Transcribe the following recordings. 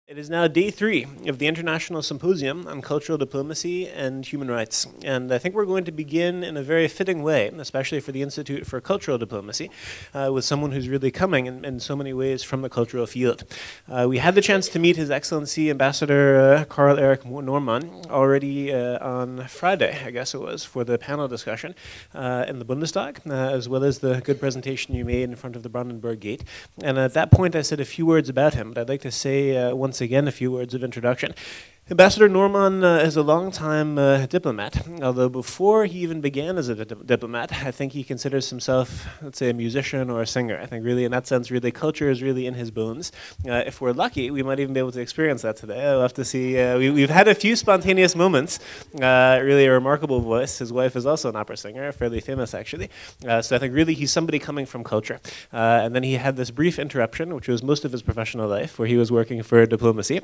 It is now day 3 of the International Symposium on Cultural Diplomacy and Human Rights. And I think we're going to begin in a very fitting way, especially for the Institute for Cultural Diplomacy, with someone who's really coming in so many ways from the cultural field. We had the chance to meet His Excellency Ambassador Karl-Erik Normann already on Friday, I guess it was, for the panel discussion in the Bundestag, as well as the good presentation you made in front of the Brandenburg Gate. And at that point I said a few words about him, but I'd like to say once again a few words of introduction. Ambassador Normann is a long-time diplomat, although before he even began as a diplomat, I think he considers himself, let's say, a musician or a singer. I think really in that sense, really culture is really in his bones. If we're lucky, we might even be able to experience that today. I'll have to see. We've had a few spontaneous moments, really a remarkable voice. His wife is also an opera singer, fairly famous actually. So I think really he's somebody coming from culture. And then he had this brief interruption, which was most of his professional life, where he was working for diplomacy.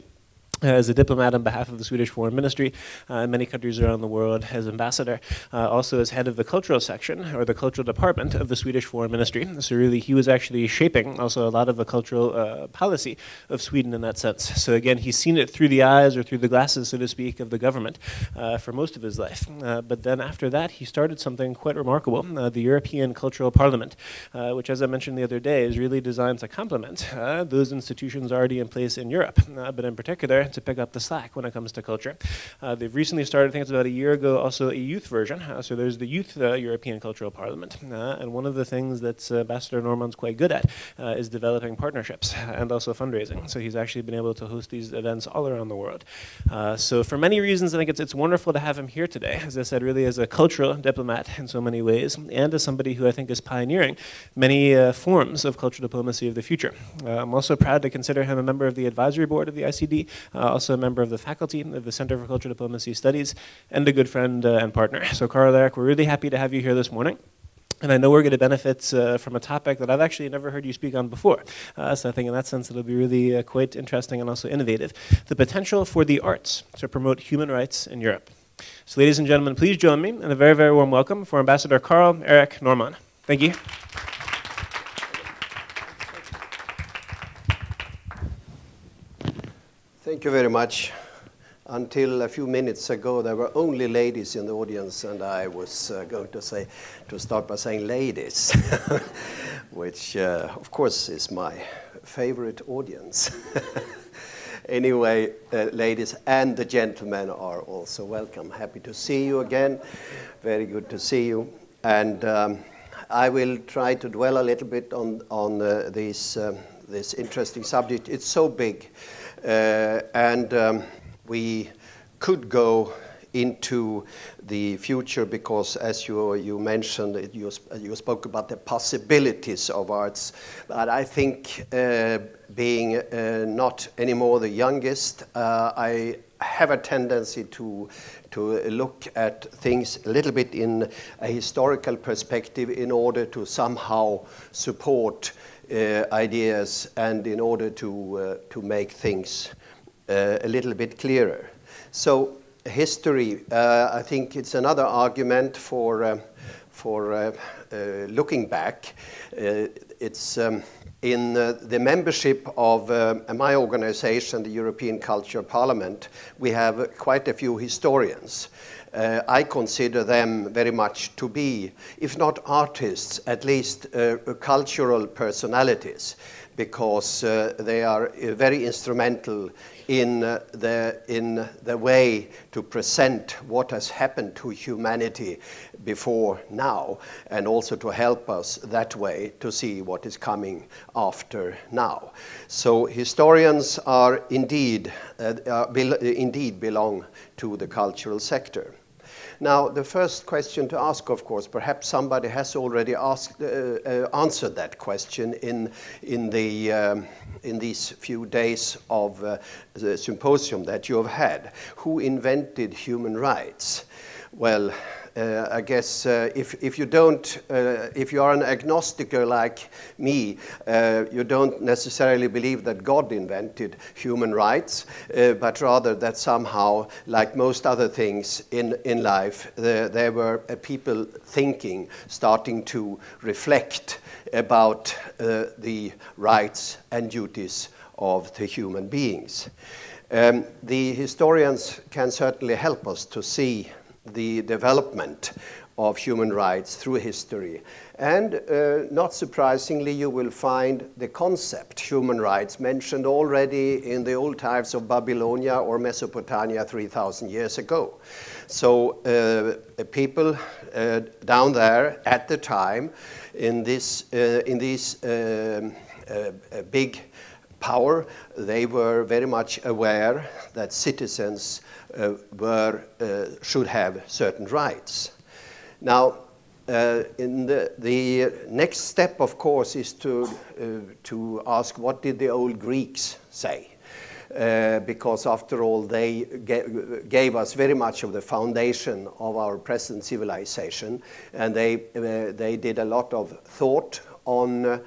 As a diplomat on behalf of the Swedish Foreign Ministry in many countries around the world, as ambassador, also as head of the cultural section, or the cultural department of the Swedish Foreign Ministry. So really he was actually shaping also a lot of the cultural policy of Sweden in that sense. So again, he's seen it through the eyes or through the glasses, so to speak, of the government for most of his life. But then after that, he started something quite remarkable, the European Cultural Parliament, which, as I mentioned the other day, is really designed to complement those institutions already in place in Europe, but in particular, to pick up the slack when it comes to culture. They've recently started, I think it's about a year ago, also a youth version. So there's the Youth European Cultural Parliament. And one of the things that Ambassador Normann's quite good at is developing partnerships and also fundraising. So he's actually been able to host these events all around the world. So for many reasons, I think it's wonderful to have him here today. As I said, really as a cultural diplomat in so many ways, and as somebody who I think is pioneering many forms of cultural diplomacy of the future. I'm also proud to consider him a member of the advisory board of the ICD, also a member of the faculty of the Center for Cultural Diplomacy Studies, and a good friend and partner. So Karl-Erik, we're really happy to have you here this morning. And I know we're going to benefit from a topic that I've actually never heard you speak on before. So I think in that sense it'll be really quite interesting and also innovative. The potential for the arts to promote human rights in Europe. So ladies and gentlemen, please join me in a very, very warm welcome for Ambassador Karl-Erik Normann. Thank you. Thank you very much. Until a few minutes ago, there were only ladies in the audience, and I was going to start by saying ladies, which of course is my favorite audience. Anyway, ladies and the gentlemen are also welcome. Happy to see you again. Very good to see you. And I will try to dwell a little bit on this interesting subject. It's so big. We could go into the future because, as you mentioned, you spoke about the possibilities of arts. But I think being not anymore the youngest, I have a tendency to look at things a little bit in a historical perspective in order to somehow support ideas and in order to make things a little bit clearer. So history, I think it's another argument for looking back. It's in the membership of my organization, the European Culture Parliament, we have quite a few historians. I consider them very much to be, if not artists, at least cultural personalities, because they are very instrumental in the way to present what has happened to humanity before now, and also to help us that way to see what is coming after now. So historians are indeed belong to the cultural sector. Now, the first question to ask, of course, perhaps somebody has already answered that question in these few days of the symposium that you have had. Who invented human rights? Well, I guess if you are an agnosticer like me, you don't necessarily believe that God invented human rights, but rather that somehow, like most other things in life, there were people thinking, starting to reflect about the rights and duties of the human beings. The historians can certainly help us to see the development of human rights through history. And not surprisingly, you will find the concept human rights mentioned already in the old times of Babylonia or Mesopotamia 3,000 years ago. So people down there at the time in these big power, they were very much aware that citizens should have certain rights. Now, in the next step, of course, is to ask what did the old Greeks say? Because after all, they gave us very much of the foundation of our present civilization, and they did a lot of thought on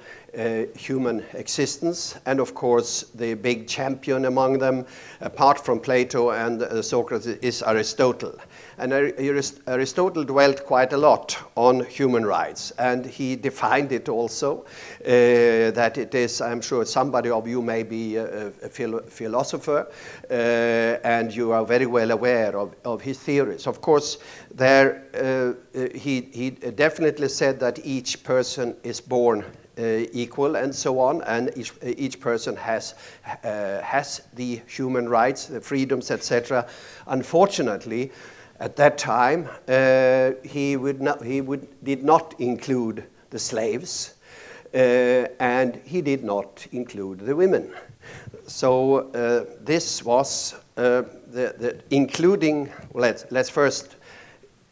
human existence, and of course the big champion among them, apart from Plato and Socrates, is Aristotle. And Aristotle dwelt quite a lot on human rights, and he defined it also, that it is, I'm sure somebody of you may be a philosopher, and you are very well aware of his theories. Of course, he definitely said that each person is born equal and so on, and each person has the human rights, the freedoms, etc. Unfortunately, at that time, he did not include the slaves, and he did not include the women. So this was the including. Let's first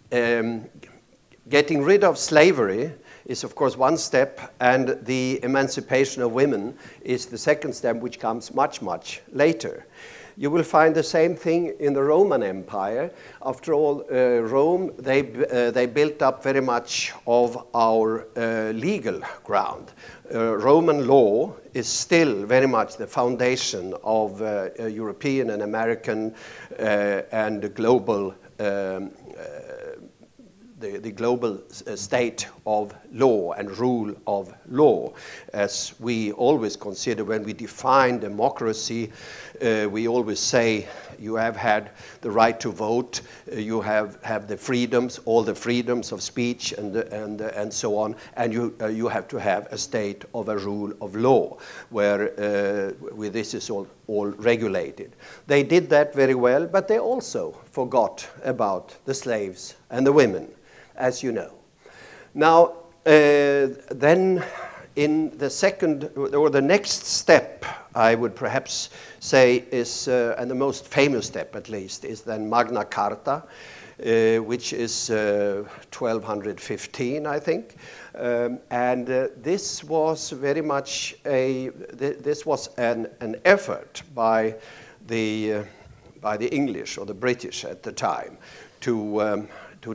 getting rid of slavery is of course one step, and the emancipation of women is the second step, which comes much, much later. You will find the same thing in the Roman Empire. After all, Rome, they built up very much of our legal ground. Roman law is still very much the foundation of European and American and global the global state of law and rule of law. As we always consider when we define democracy, we always say you have had the right to vote, you have the freedoms, all the freedoms of speech and so on, and you have to have a state of a rule of law where this is all regulated. They did that very well, but they also forgot about the slaves and the women, as you know. Now, then in the second, or the next step, I would perhaps say is, and the most famous step at least, is then Magna Carta, which is 1215, I think. And this was very much this was an effort by the English or the British at the time to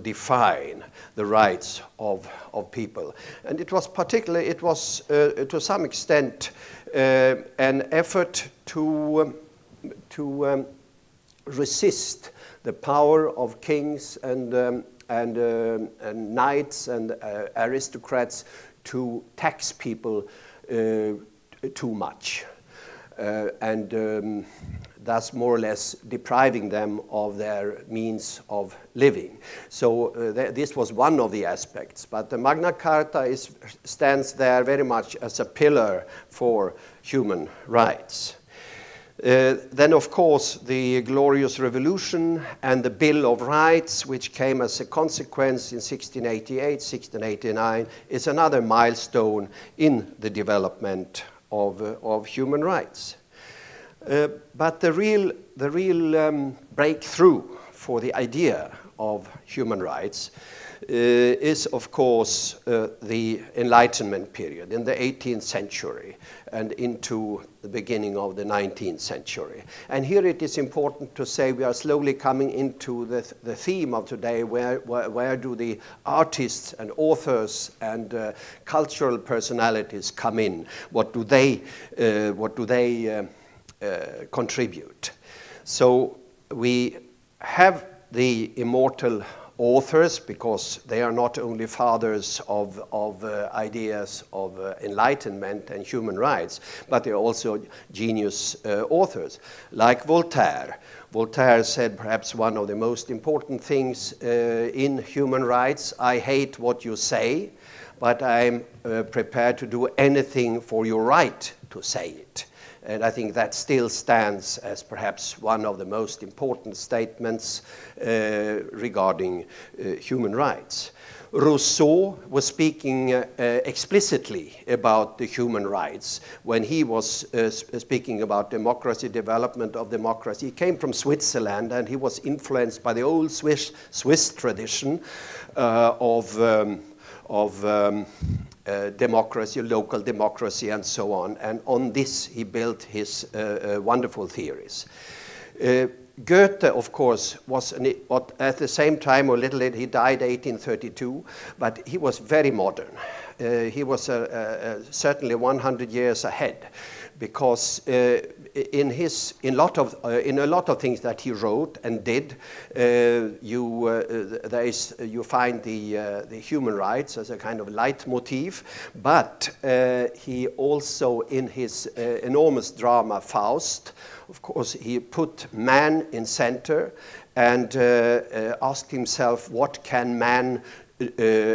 define the rights of people. And it was particularly, it was to some extent an effort to resist the power of kings and knights and aristocrats to tax people too much. And thus more or less depriving them of their means of living. So this was one of the aspects, but the Magna Carta stands there very much as a pillar for human rights. Then, of course, the Glorious Revolution and the Bill of Rights, which came as a consequence in 1688, 1689, is another milestone in the development of human rights. But the real breakthrough for the idea of human rights is, of course, the Enlightenment period in the 18th century and into the beginning of the 19th century. And here it is important to say we are slowly coming into the theme of today, where do the artists and authors and cultural personalities come in? What do they contribute? So we have the immortal authors, because they are not only fathers of ideas of enlightenment and human rights, but they're also genius authors, like Voltaire. Voltaire said perhaps one of the most important things in human rights: I hate what you say, but I'm prepared to do anything for your right to say it. And I think that still stands as perhaps one of the most important statements regarding human rights. Rousseau was speaking explicitly about the human rights when he was speaking about democracy, development of democracy. He came from Switzerland, and he was influenced by the old Swiss tradition of democracy, local democracy, and so on. And on this, he built his wonderful theories. Goethe, of course, was at the same time, or a little later, he died 1832, but he was very modern. He was certainly 100 years ahead, because in a lot of things that he wrote and did, you find the human rights as a kind of leitmotif, but he also, in his enormous drama Faust, of course, he put man in center and asked himself, what can man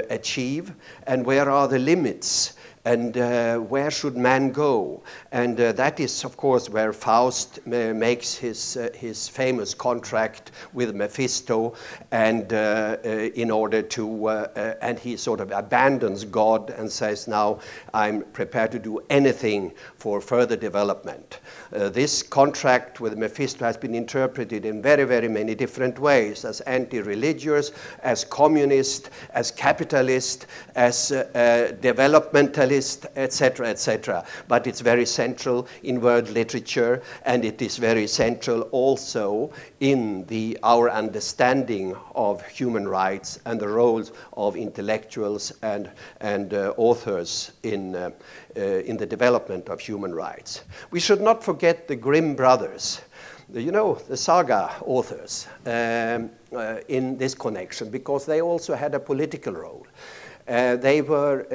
achieve, and where are the limits, and where should man go? And that is, of course, where Faust makes his famous contract with Mephisto, and in order to, and he sort of abandons God and says, now I'm prepared to do anything for further development. This contract with Mephisto has been interpreted in very, very many different ways, as anti-religious, as communist, as capitalist, as developmentalist, etc., etc. But it's very central in world literature, and it is very central also in our understanding of human rights and the roles of intellectuals and authors in the development of human rights. We should not forget the Grimm brothers, the saga authors, in this connection, because they also had a political role. They were,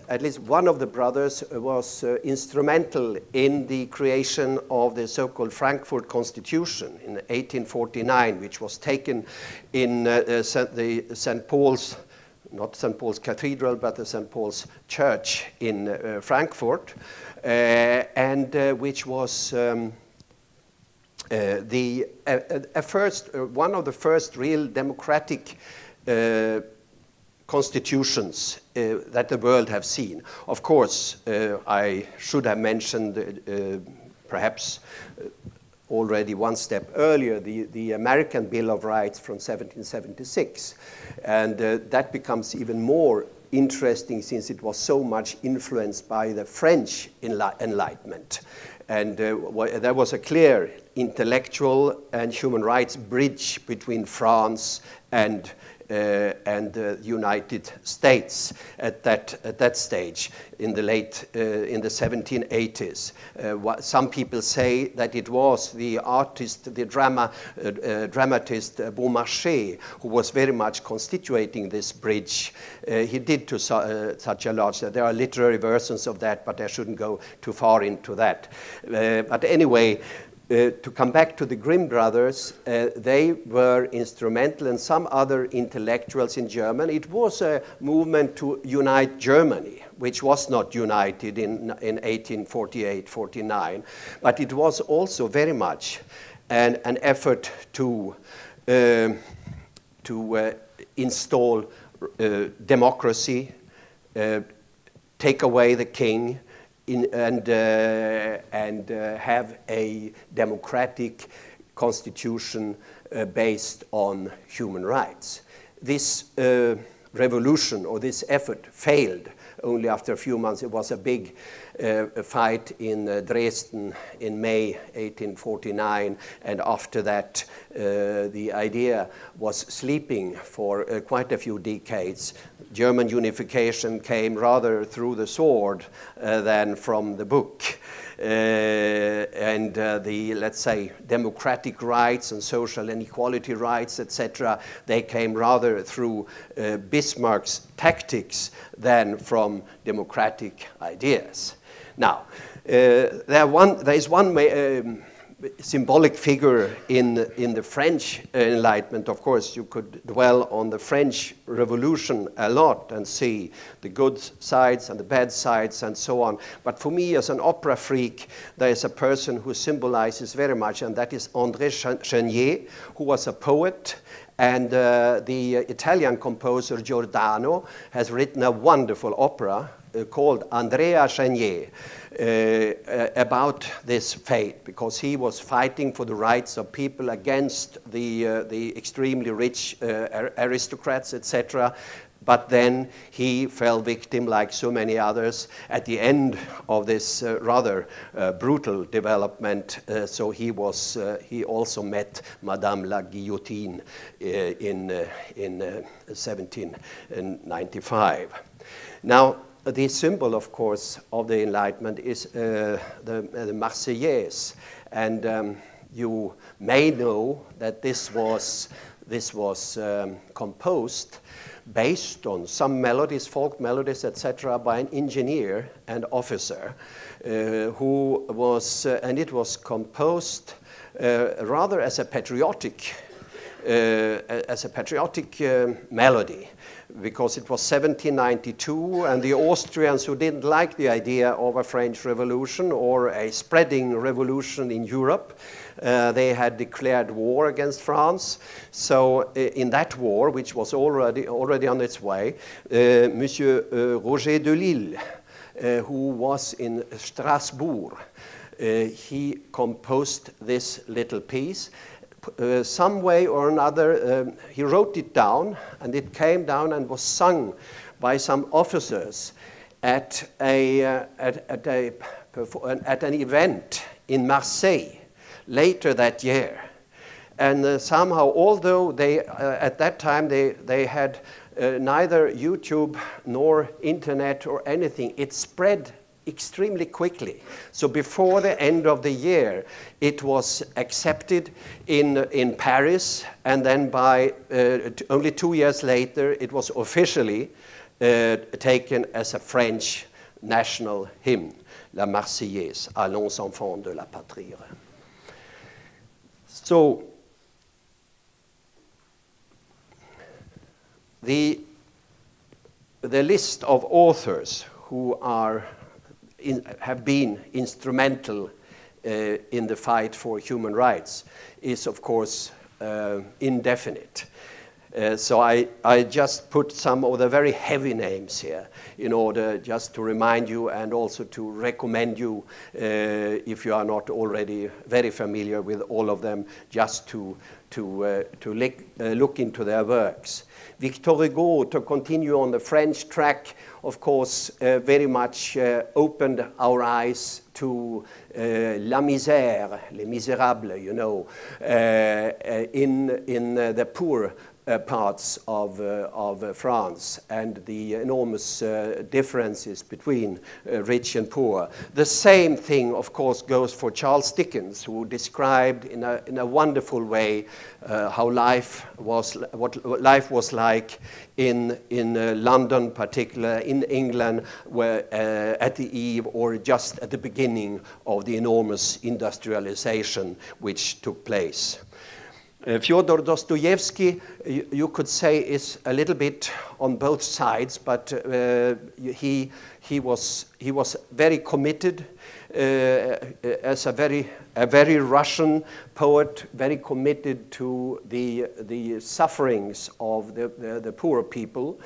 at least one of the brothers was instrumental in the creation of the so-called Frankfurt Constitution in 1849, which was taken in St. Paul's, not St. Paul's Cathedral, but the St. Paul's Church in Frankfurt, and which was one of the first real democratic constitutions that the world have seen. Of course, I should have mentioned perhaps already one step earlier, the American Bill of Rights from 1776. And that becomes even more interesting since it was so much influenced by the French Enlightenment. And there was a clear intellectual and human rights bridge between France and the United States at that stage in the late in the 1780s. Some people say that it was the artist, the dramatist Beaumarchais, who was very much constituting this bridge. He did to such a large. There are literary versions of that, but I shouldn't go too far into that. But anyway. To come back to the Grimm brothers, they were instrumental, and some other intellectuals in Germany. It was a movement to unite Germany, which was not united in 1848-49, but it was also very much an effort to install democracy, take away the king, and have a democratic constitution based on human rights. This revolution or this effort failed only after a few months. It was a big fight in Dresden in May 1849, and after that the idea was sleeping for quite a few decades. German unification came rather through the sword than from the book. and the, let's say, democratic rights and social inequality rights, etc., they came rather through Bismarck's tactics than from democratic ideas. Now, there is one symbolic figure in the French Enlightenment. Of course, you could dwell on the French Revolution a lot and see the good sides and the bad sides and so on. But for me, as an opera freak, there is a person who symbolizes very much, and that is André Chenier, who was a poet. And the Italian composer Giordano has written a wonderful opera called Andrea Chenier about this fate, because he was fighting for the rights of people against the extremely rich aristocrats, etc. But then he fell victim, like so many others, at the end of this rather brutal development. So he also met Madame la Guillotine in 1795. Now, the symbol, of course, of the Enlightenment is the Marseillaise, and you may know that this was composed based on some melodies, folk melodies, etc., by an engineer and officer who was, and it was composed rather as a patriotic melody, because it was 1792, and the Austrians, who didn't like the idea of a French Revolution or a spreading revolution in Europe, they had declared war against France. So in that war, which was already on its way, Monsieur Roger de Lille, who was in Strasbourg, he composed this little piece. Some way or another, he wrote it down, and it came down and was sung by some officers at an event in Marseille later that year. And somehow, although they at that time they had neither YouTube nor internet or anything, it spread extremely quickly. So before the end of the year, it was accepted in Paris, and then by only 2 years later, it was officially taken as a French national hymn, La Marseillaise, Allons enfants de la patrie. So the list of authors who have been instrumental in the fight for human rights is, of course, indefinite. So I just put some of the very heavy names here in order just to remind you, and also to recommend you, if you are not already very familiar with all of them, just to look into their works. Victor Hugo, to continue on the French track, of course, very much opened our eyes to La Misère, Les Misérables, you know, in the poor parts of France, and the enormous differences between rich and poor. The same thing, of course, goes for Charles Dickens, who described in a wonderful way how what life was like in London, particularly in England, where at the eve or just at the beginning of the enormous industrialization which took place. Fyodor Dostoevsky, you could say, is a little bit on both sides, but he was very committed as a very Russian poet, very committed to the sufferings of the poor people.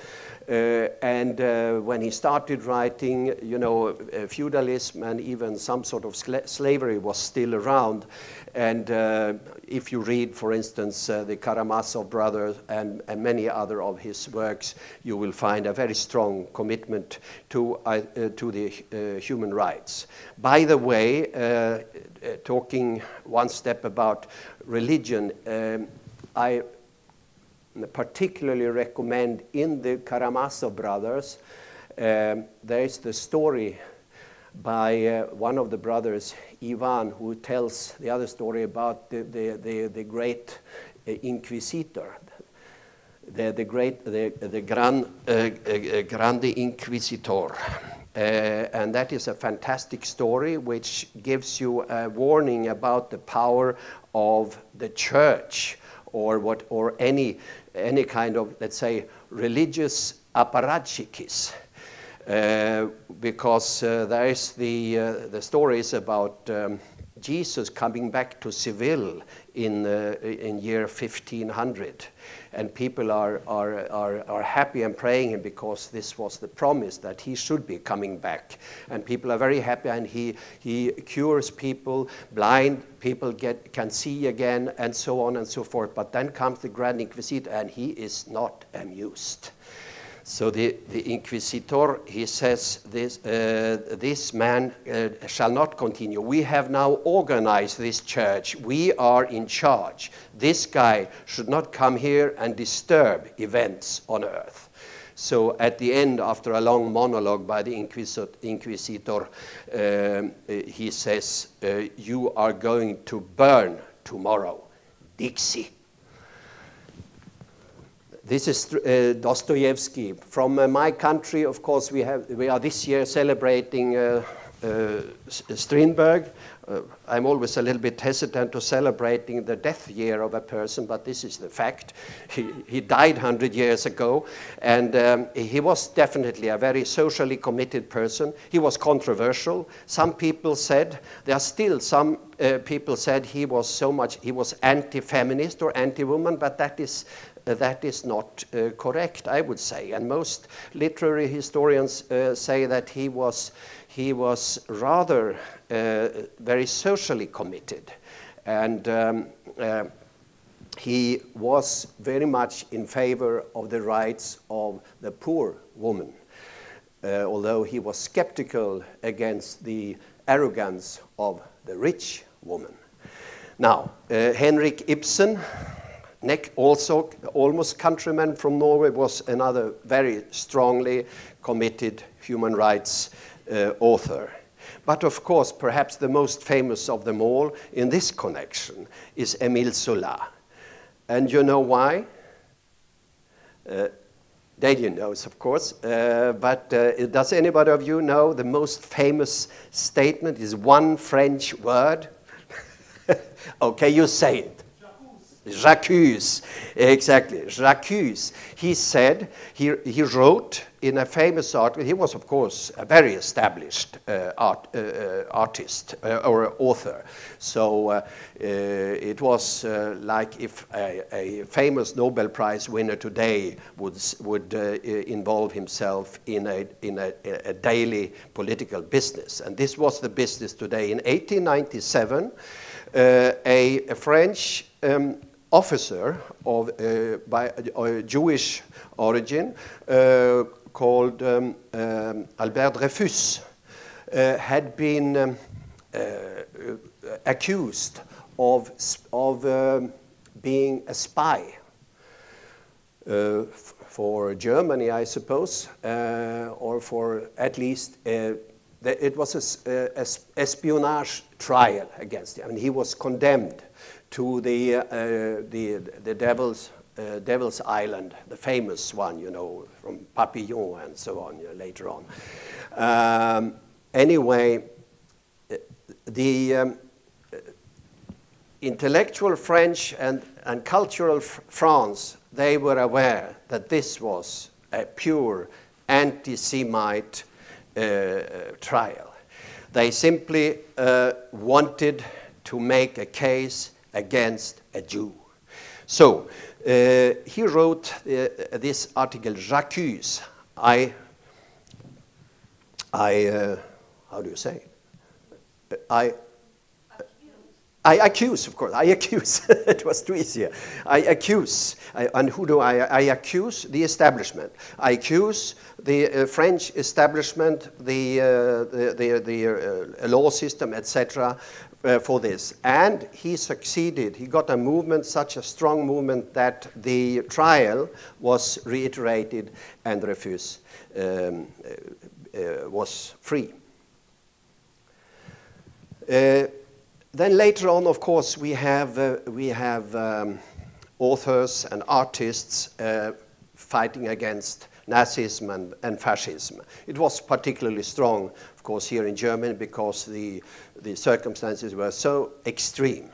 And when he started writing, you know, feudalism and even some sort of slavery was still around. And if you read, for instance, the Karamazov brothers and many other of his works, you will find a very strong commitment to the human rights. By the way, talking one step about religion, I particularly recommend in the Karamazov brothers, there is the story by one of the brothers, Ivan, who tells the other story about the great inquisitor, the Grande Inquisitor. And that is a fantastic story which gives you a warning about the power of the church, or any kind of, let's say, religious apparatchikis. Because there is the stories about Jesus coming back to Seville in year 1500, and people are happy and praying him because this was the promise that he should be coming back, and people are very happy, and he cures people, blind people can see again, and so on and so forth. But then comes the Grand Inquisitor, and he is not amused. So the Inquisitor, he says, this man shall not continue. We have now organized this church. We are in charge. This guy should not come here and disturb events on earth. So at the end, after a long monologue by the Inquisitor, he says, you are going to burn tomorrow. Dixie. This is Dostoevsky. From my country, of course, we are this year celebrating Strindberg. I'm always a little bit hesitant to celebrating the death year of a person, but this is the fact. He died 100 years ago, and he was definitely a very socially committed person. He was controversial. Some people said, there are still some people said he was anti-feminist or anti-woman, but that is not correct, I would say. And most literary historians say that he was rather very socially committed. And he was very much in favor of the rights of the poor woman, although he was skeptical against the arrogance of the rich woman. Now, Henrik Ibsen, also almost countryman from Norway, was another very strongly committed human rights author. But of course, perhaps the most famous of them all in this connection is Émile Zola. And you know why? Daniel knows, of course, but does anybody of you know the most famous statement is one French word? Okay, you say it. J'accuse, exactly, j'accuse. He said, he wrote in a famous article, he was of course a very established artist or author. So it was like if a famous Nobel Prize winner today would involve himself in a daily political business. And this was the business today. In 1897, a French officer of Jewish origin called Albert Dreyfus had been accused of being a spy for Germany, I suppose, or for at least it was an espionage trial against him, and he was condemned to the Devil's Island, the famous one, you know, from Papillon and so on, later on. Anyway, the intellectual French and cultural France, they were aware that this was a pure anti-Semite trial. They simply wanted to make a case against a Jew. So he wrote this article, J'accuse. How do you say? I accuse, of course. I accuse. It was too easy. I accuse. And who do I accuse? The establishment. I accuse the French establishment, the law system, etc., for this. And he succeeded. He got a movement, such a strong movement, that the trial was reiterated and Dreyfus was free. Then later on, of course, we have authors and artists fighting against Nazism and fascism. It was particularly strong, of course, here in Germany because the circumstances were so extreme.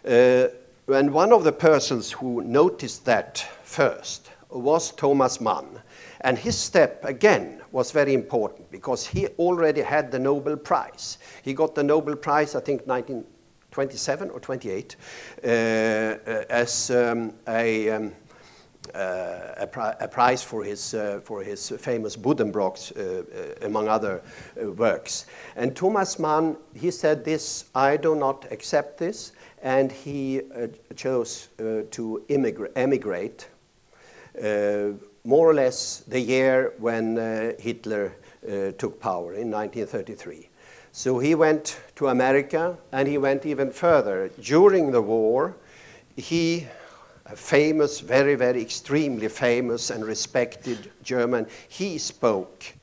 And one of the persons who noticed that first was Tomas Mann. And his step, again, was very important because he already had the Nobel Prize. He got the Nobel Prize, I think, 1927 or 28, as a prize for his famous Buddenbrooks, among other works. And Tomas Mann, he said this, I do not accept this, and he chose to emigrate, more or less the year when Hitler took power in 1933. So he went to America, and he went even further. During the war, he, a famous, very, very extremely famous and respected German, he spoke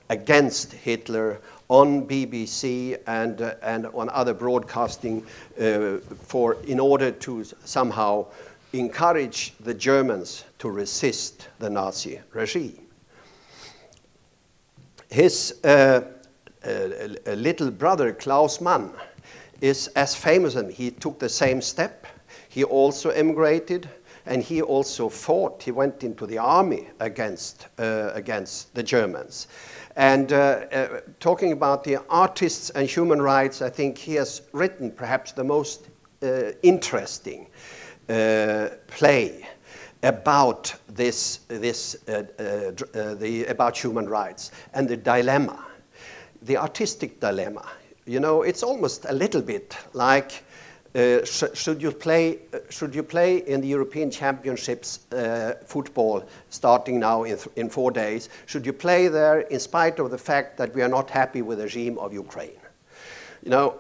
against Hitler on BBC and on other broadcasting in order to somehow encourage the Germans to resist the Nazi regime. His little brother, Klaus Mann, is as famous, and he took the same step. He also emigrated, and he also fought. He went into the army against the Germans. And talking about the artists and human rights, I think he has written perhaps the most interesting play about about human rights and the dilemma, the artistic dilemma. You know, it's almost a little bit like should you play in the European Championships football starting now in 4 days? Should you play there in spite of the fact that we are not happy with the regime of Ukraine? You know,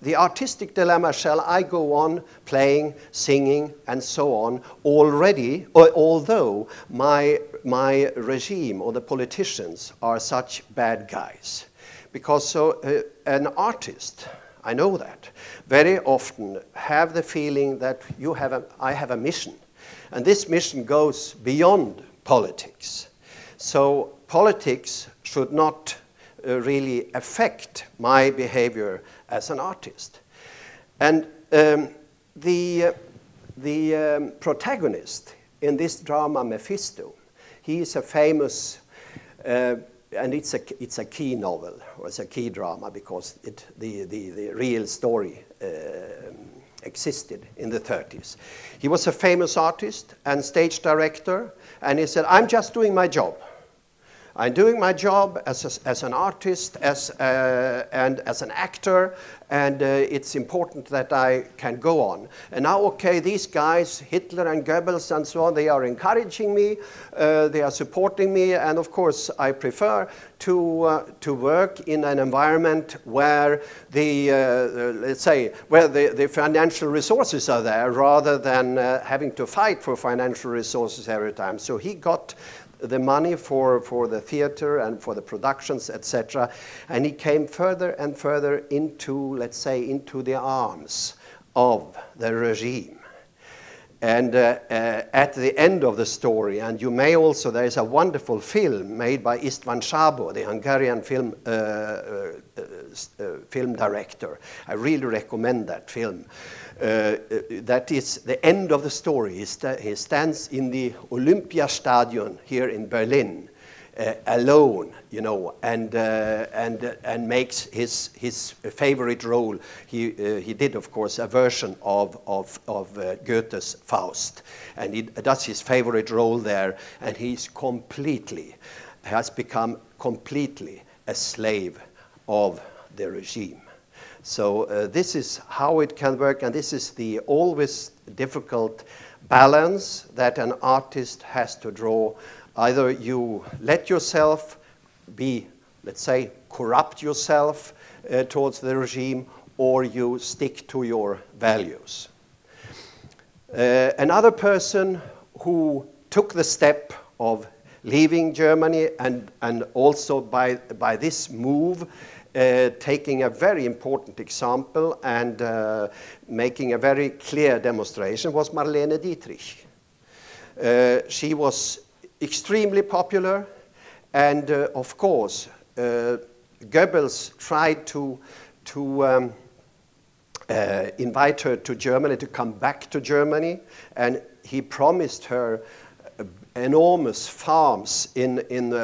the artistic dilemma, shall I go on playing, singing, and so on already, although my regime or the politicians are such bad guys? Because an artist, I know that, very often have the feeling that I have a mission. And this mission goes beyond politics. So politics should not really affect my behavior as an artist. And the protagonist in this drama, Mephisto, he is a famous, and it's a key novel, or it's a key drama, because the real story existed in the 30s. He was a famous artist and stage director, and he said, I'm just doing my job. I'm doing my job as an artist and as an actor, and it's important that I can go on. And now, okay, these guys, Hitler and Goebbels and so on, they are encouraging me, they are supporting me, and of course I prefer to work in an environment where let's say, where the financial resources are there, rather than having to fight for financial resources every time. So he got the money for the theater and for the productions, etc. And he came further and further into, let's say, into the arms of the regime. And at the end of the story, and you may also, there is a wonderful film made by István Szabó, the Hungarian film director. I really recommend that film. That is the end of the story. He stands in the Olympiastadion here in Berlin, alone, you know, and makes his favorite role. He did, of course, a version of Goethe's Faust, and he does his favorite role there, and has become completely a slave of the regime. So this is how it can work, and this is the always difficult balance that an artist has to draw. Either you let yourself be, let's say, corrupt yourself towards the regime, or you stick to your values. Another person who took the step of leaving Germany, and also by this move taking a very important example and making a very clear demonstration was Marlene Dietrich. She was extremely popular, and of course, Goebbels tried to invite her to Germany, to come back to Germany, and he promised her enormous farms in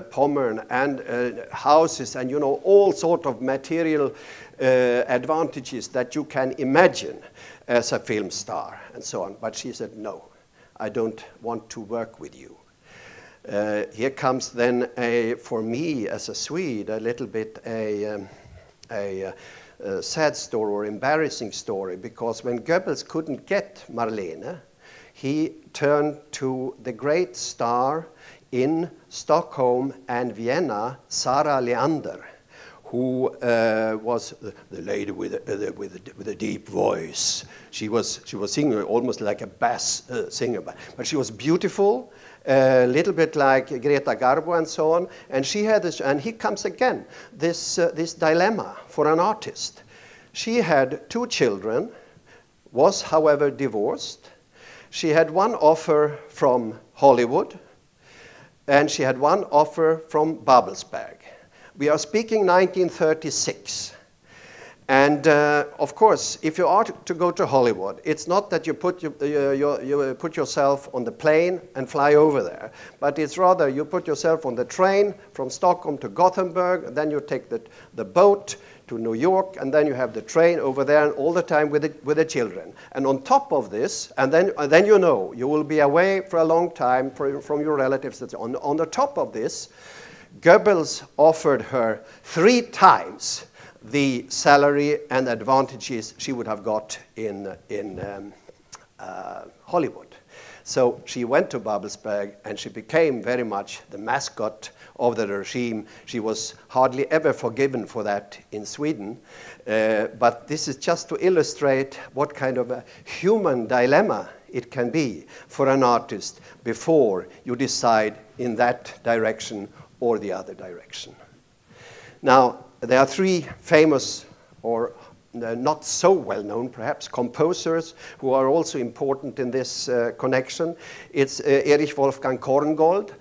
Pommern and houses and, you know, all sort of material advantages that you can imagine as a film star and so on. But she said, no, I don't want to work with you. Here comes then, for me as a Swede, a little bit a sad story or embarrassing story, because when Goebbels couldn't get Marlene, he turned to the great star in Stockholm and Vienna, Sarah Leander, who was the lady with a deep voice. She was singing almost like a bass singer, but she was beautiful, a little bit like Greta Garbo and so on. And she had this, and here comes again this dilemma for an artist. She had 2 children, was however divorced. She had one offer from Hollywood, and she had one offer from Babelsberg. We are speaking 1936. And of course, if you are to go to Hollywood, it's not that you put yourself on the plane and fly over there, but it's rather you put yourself on the train from Stockholm to Gothenburg, then you take the boat to New York, and then you have the train over there, and all the time with the children. And on top of this, and then you know you will be away for a long time from your relatives. On the top of this, Goebbels offered her 3 times the salary and advantages she would have got in Hollywood. So she went to Babelsberg, and she became very much the mascot of the regime. She was hardly ever forgiven for that in Sweden. But this is just to illustrate what kind of a human dilemma it can be for an artist before you decide in that direction or the other direction. Now, there are 3 famous, or not so well-known perhaps, composers who are also important in this connection. It's Erich Wolfgang Korngold,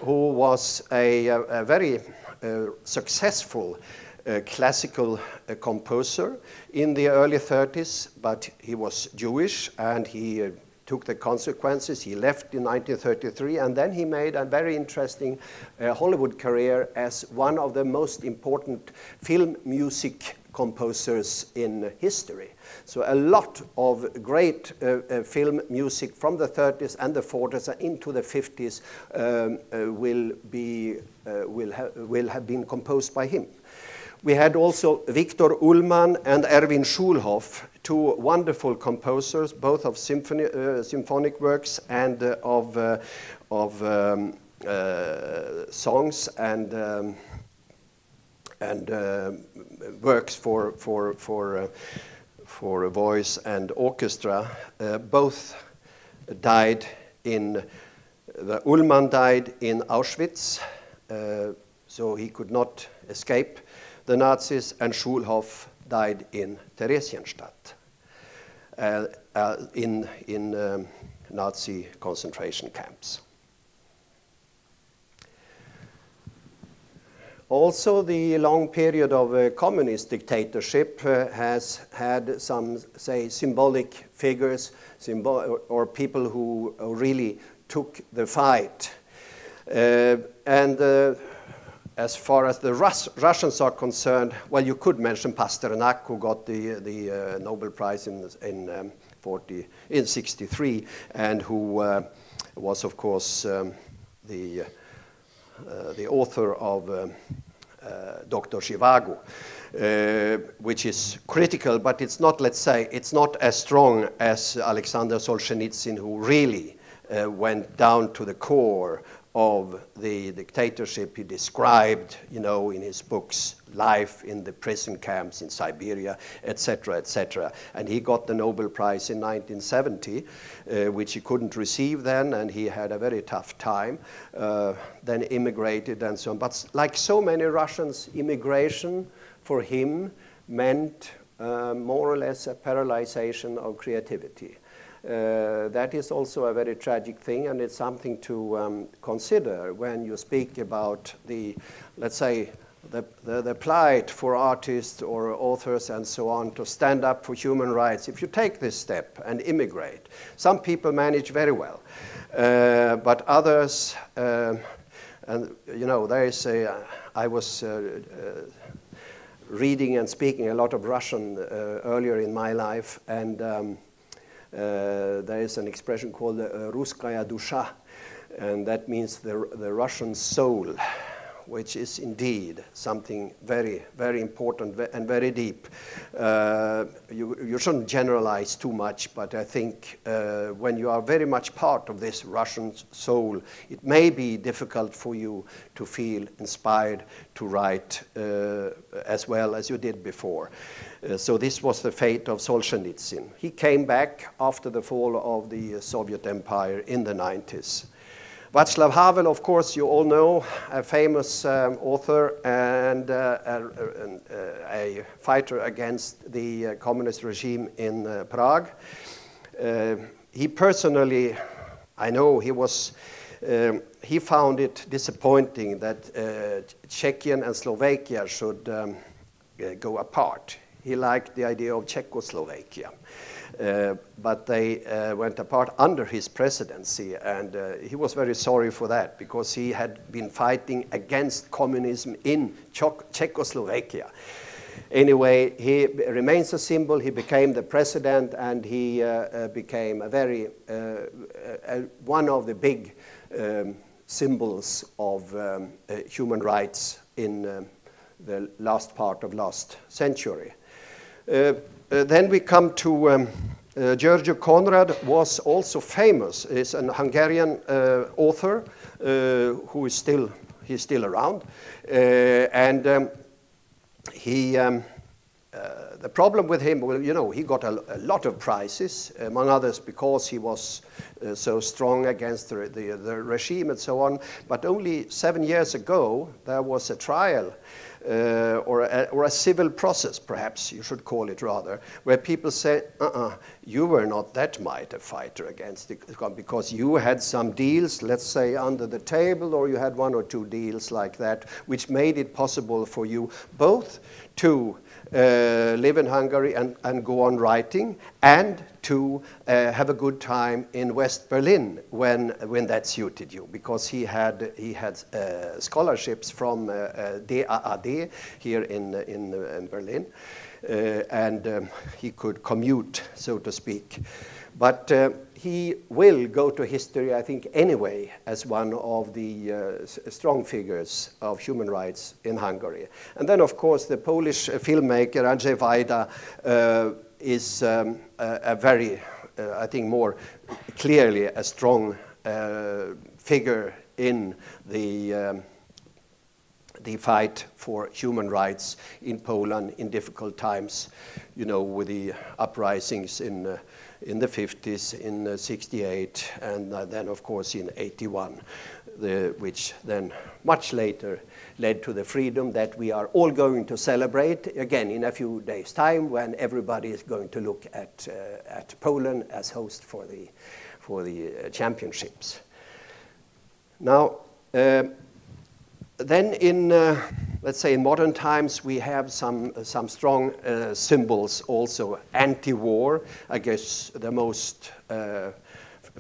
who was a very successful classical composer in the early 30s, but he was Jewish, and he took the consequences. He left in 1933, and then he made a very interesting Hollywood career as one of the most important film music composers in history. So a lot of great film music from the 30s and the 40s and into the 50s will have been composed by him. We had also Viktor Ullmann and Erwin Schulhoff, 2 wonderful composers, both of symphonic works and of songs and works for voice and orchestra. Both died Ullmann died in Auschwitz, so he could not escape the Nazis, and Schulhoff died in Theresienstadt in Nazi concentration camps. Also, the long period of communist dictatorship has had some, say, symbolic figures, or people who really took the fight. As far as the Russians are concerned, well, you could mention Pasternak, who got the Nobel Prize in 1963, and who was, of course, the author of Dr. Zhivago, which is critical, but it's not, let's say, it's not as strong as Alexander Solzhenitsyn, who really went down to the core of the dictatorship he described, you know, in his books, life in the prison camps in Siberia, etc., etc. And he got the Nobel Prize in 1970, which he couldn't receive then, and he had a very tough time, then immigrated and so on. But like so many Russians, immigration for him meant more or less a paralyzation of creativity. That is also a very tragic thing, and it's something to consider when you speak about the, let's say, the plight for artists or authors and so on to stand up for human rights. If you take this step and immigrate, some people manage very well, but others, and you know, there is a, I was reading and speaking a lot of Russian earlier in my life, and there is an expression called "Russkaya dusha," and that means the Russian soul, which is indeed something very, very important and very deep. You shouldn't generalize too much, but I think when you are very much part of this Russian soul, it may be difficult for you to feel inspired to write as well as you did before. So this was the fate of Solzhenitsyn. He came back after the fall of the Soviet Empire in the 90s. Václav Havel, of course, you all know, a famous author and a fighter against the communist regime in Prague. He personally, I know he was, he found it disappointing that Czechia and Slovakia should go apart. He liked the idea of Czechoslovakia. But they went apart under his presidency, and he was very sorry for that because he had been fighting against communism in Czechoslovakia. Anyway, he remains a symbol. He became the president, and he became a very one of the big symbols of human rights in the last part of last century. Then we come to György Konrad, was also famous. Is an Hungarian author who is still around, and the problem with him, well, you know, he got a lot of prizes, among others because he was so strong against the regime and so on. But only 7 years ago, there was a trial, or a civil process, perhaps you should call it rather, where people say, you were not that mighty fighter against it because you had some deals, let's say, under the table, or you had 1 or 2 deals like that, which made it possible for you both to live in Hungary and go on writing, and to have a good time in West Berlin when that suited you, because he had scholarships from DAAD here in Berlin, and he could commute, so to speak. But he will go to history, I think, anyway, as one of the strong figures of human rights in Hungary. And then, of course, the Polish filmmaker Andrzej Wajda is a very, I think, more clearly a strong figure in the fight for human rights in Poland in difficult times, you know, with the uprisings in the 50s, in 68, and then, of course, in 81, which then much later led to the freedom that we are all going to celebrate again in a few days' time, when everybody is going to look at Poland as host for the championships. Now, then in let's say in modern times, we have some strong symbols also. Anti-war, I guess the most,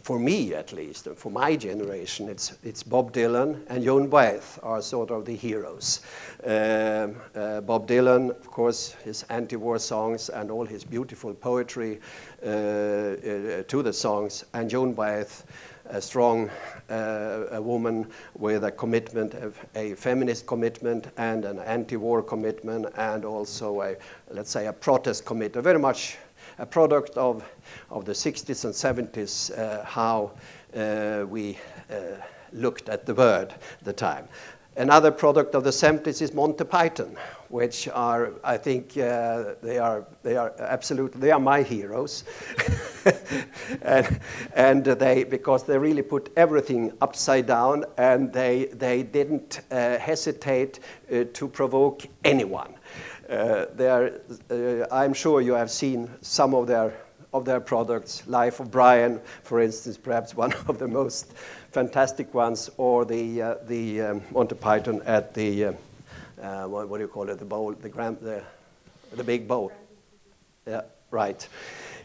for me at least, for my generation, it's Bob Dylan and Joan Baez are sort of the heroes. Bob Dylan, of course, his anti-war songs and all his beautiful poetry to the songs, and Joan Baez, a strong a woman with a commitment, a feminist commitment and an anti-war commitment, and also let's say a protest commitment, very much a product of the 60s and 70s, how we looked at the word at the time. Another product of the 70s is Monty Python, which are, I think, they are absolutely, they are my heroes. and they, because they really put everything upside down, and they didn't hesitate to provoke anyone. I'm sure you have seen some of their products. Life of Brian, for instance, perhaps one of the most fantastic ones, or the Monty Python at the what do you call it? The bowl, the big bowl. Yeah, right,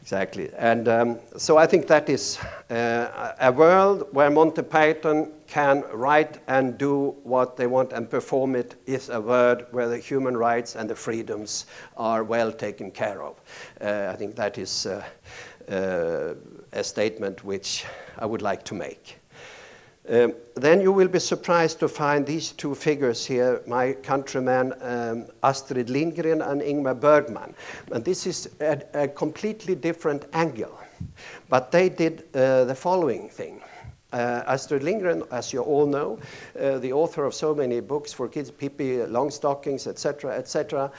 exactly. And so I think that is a world where Monty Python can write and do what they want and perform it is a world where the human rights and the freedoms are well taken care of. I think that is a statement which I would like to make. Then you will be surprised to find these two figures here, my countrymen Astrid Lindgren and Ingmar Bergman. And this is a completely different angle. But they did the following thing. Astrid Lindgren, as you all know, the author of so many books for kids, Pippi Longstockings, etc., etc.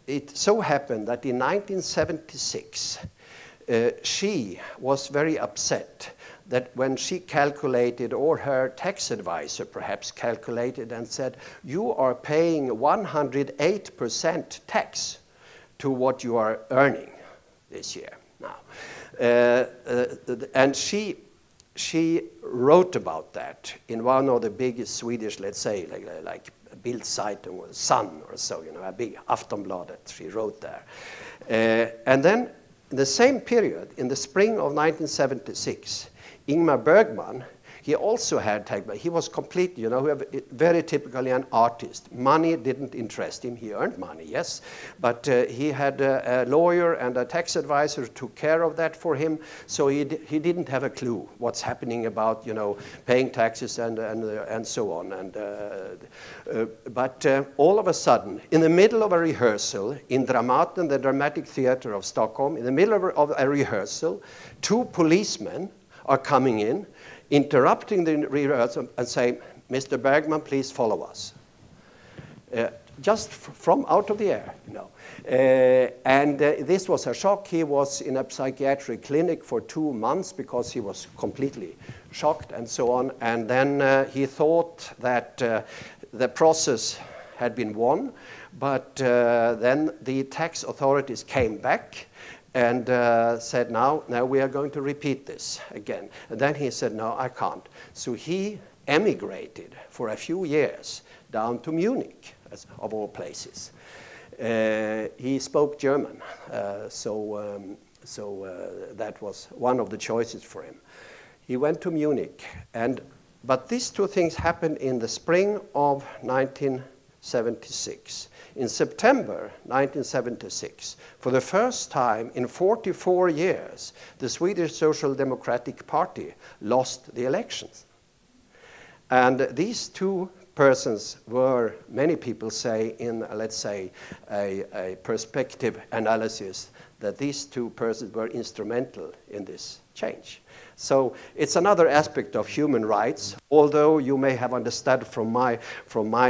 It so happened that in 1976, she was very upset that when she calculated, or her tax advisor perhaps calculated and said, you are paying 108% tax to what you are earning this year now. And she wrote about that in one of the biggest Swedish, let's say, like Bildzeitung or Sun or so, you know, a big Aftonbladet, she wrote there. And then in the same period, in the spring of 1976, Ingmar Bergman, he also had tax, but he was completely, you know, very typically an artist. Money didn't interest him. He earned money, yes, but he had a lawyer and a tax advisor who took care of that for him, so he didn't have a clue what's happening about, you know, paying taxes and so on. But all of a sudden, in the middle of a rehearsal in Dramaten, the Dramatic Theatre of Stockholm, in the middle of a rehearsal, two policemen are coming in, interrupting the rehearsal and say, Mr. Bergman, please follow us. Just from out of the air, you know. This was a shock. He was in a psychiatric clinic for 2 months because he was completely shocked and so on. And then he thought that the process had been won, but then the tax authorities came back and said, now we are going to repeat this again. And then he said, no, I can't. So he emigrated for a few years down to Munich, of all places. He spoke German, so that was one of the choices for him. He went to Munich, but these two things happened in the spring of 1976. In September 1976, for the first time in 44 years, the Swedish Social Democratic Party lost the elections. And these two persons were, many people say, in, let's say, a perspective analysis, that these two persons were instrumental in this change. So it's another aspect of human rights, although you may have understood from my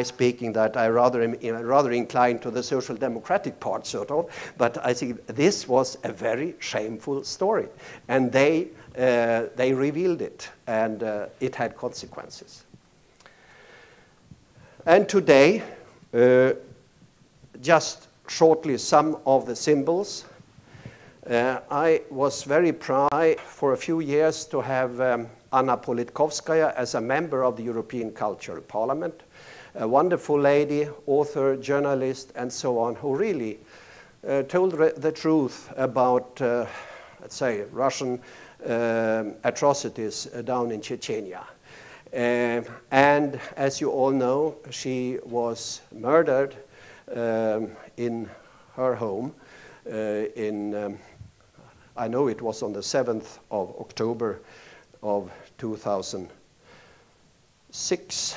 speaking that I am rather inclined to the social democratic part, sort of, but I think this was a very shameful story. And they revealed it, and it had consequences. And today, just shortly, some of the symbols. I was very proud for a few years to have Anna Politkovskaya as a member of the European Cultural Parliament, a wonderful lady, author, journalist, and so on, who really told the truth about, let's say, Russian atrocities down in Chechnya. And as you all know, she was murdered in her home I know it was on the 7th of October of 2006,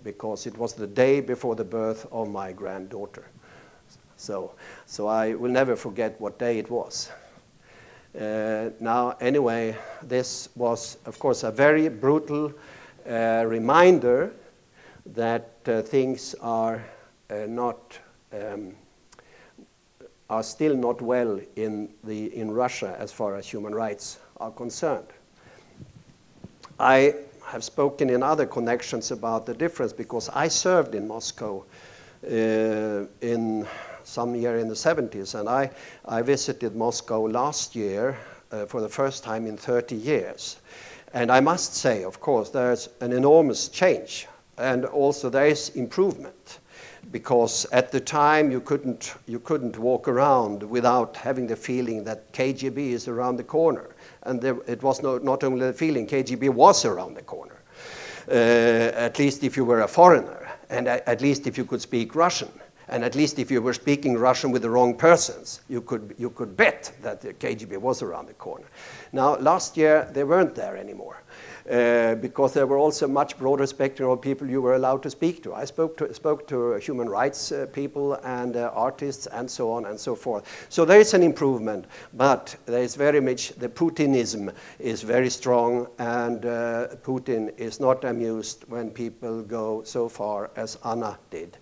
because it was the day before the birth of my granddaughter. So I will never forget what day it was. Now, anyway, this was, of course, a very brutal reminder that things are still not well in Russia as far as human rights are concerned. I have spoken in other connections about the difference because I served in Moscow in some year in the 70s, and I visited Moscow last year for the first time in 30 years. And I must say, of course, there's an enormous change, and also there is improvement, because at the time you couldn't walk around without having the feeling that KGB is around the corner. And it was not only the feeling, KGB was around the corner, at least if you were a foreigner, and at least if you could speak Russian. And at least if you were speaking Russian with the wrong persons, you could bet that the KGB was around the corner. Now, last year, they weren't there anymore, because there were also much broader spectrum of people you were allowed to speak to. I spoke to human rights people and artists and so on and so forth. So there is an improvement, but there is very much, the Putinism is very strong, and Putin is not amused when people go so far as Anna did.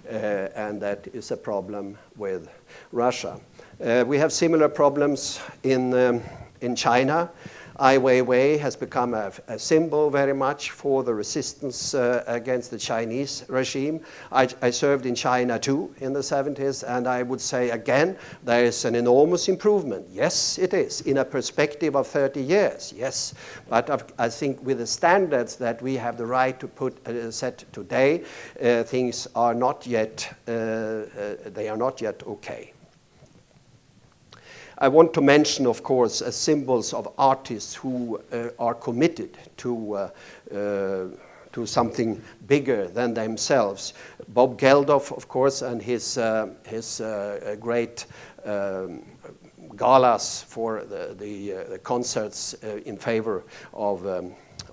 And that is a problem with Russia. We have similar problems in China. Ai Weiwei has become a symbol very much for the resistance against the Chinese regime. I served in China too in the 70s, and I would say again, there is an enormous improvement. Yes, it is, in a perspective of 30 years, yes. But I think with the standards that we have the right to set today, things are not yet, they are not yet okay. I want to mention, of course, symbols of artists who are committed to something bigger than themselves. Bob Geldof, of course, and his great galas for the concerts in favor of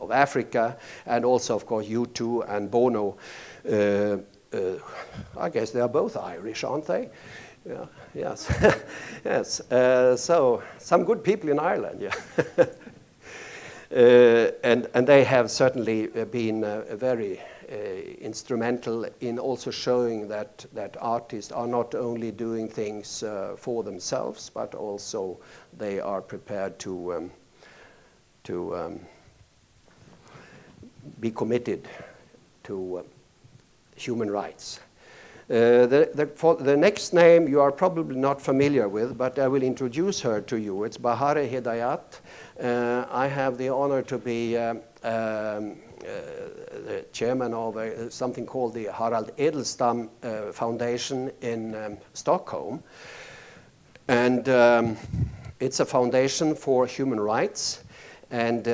Africa, and also, of course, U2 and Bono. I guess they are both Irish, aren't they? Yeah, yes, yes. So some good people in Ireland, yeah. And they have certainly been very instrumental in also showing that artists are not only doing things for themselves, but also they are prepared to be committed to human rights. The next name you are probably not familiar with, but I will introduce her to you. It's Bahare Hedayat. I have the honor to be the chairman of something called the Harald Edelstam Foundation in Stockholm. And it's a foundation for human rights. And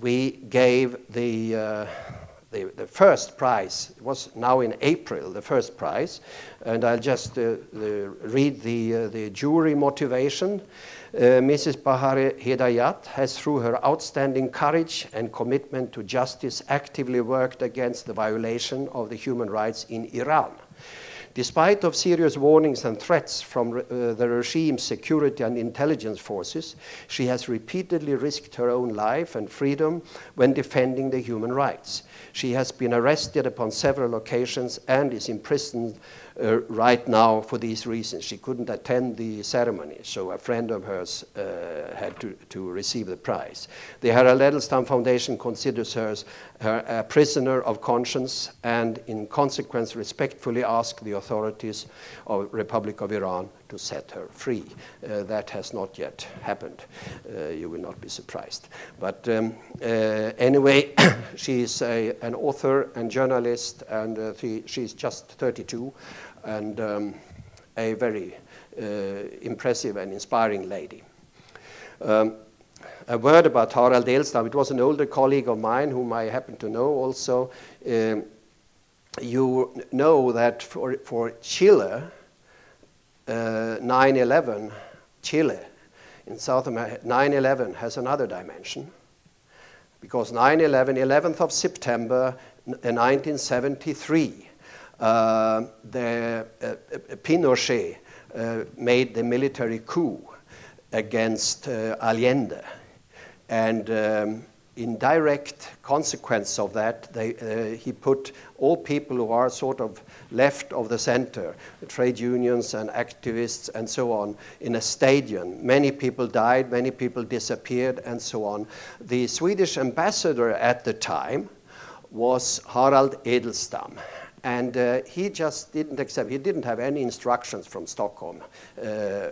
we gave the first prize. It was now in April, the first prize, and I'll just read the jury motivation. Mrs. Bahare Hedayat has, through her outstanding courage and commitment to justice, actively worked against the violation of the human rights in Iran. Despite of serious warnings and threats from the regime's security and intelligence forces, she has repeatedly risked her own life and freedom when defending the human rights. She has been arrested upon several occasions and is imprisoned right now for these reasons. She couldn't attend the ceremony, so a friend of hers had to receive the prize. The Harald Edelstam Foundation considers her a prisoner of conscience, and in consequence respectfully ask the authorities of Republic of Iran to set her free. That has not yet happened. You will not be surprised. But anyway, she's an author and journalist, and she's just 32, and a very impressive and inspiring lady. A word about Harald Edelstam. It was an older colleague of mine whom I happen to know also. You know that for Chile, 9/11, Chile in South America, 9/11 has another dimension, because 9/11, 11th of September 1973, Pinochet made the military coup against Allende. And in direct consequence of that, he put all people who are sort of left of the center, trade unions and activists and so on, in a stadium. Many people died, many people disappeared, and so on. The Swedish ambassador at the time was Harald Edelstam. And he just didn't accept, he didn't have any instructions from Stockholm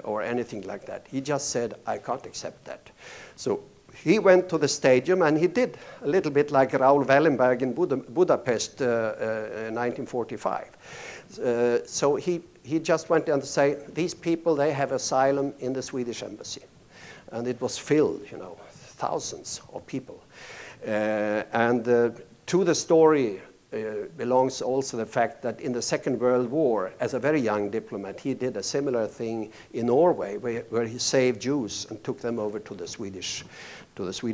or anything like that. He just said, I can't accept that. So he went to the stadium and he did a little bit like Raoul Wallenberg in Budapest in 1945. So he just went and said, these people, they have asylum in the Swedish embassy. And it was filled, you know, thousands of people. To the story belongs also the fact that in the Second World War, as a very young diplomat, he did a similar thing in Norway, where he saved Jews and took them over to the Swedish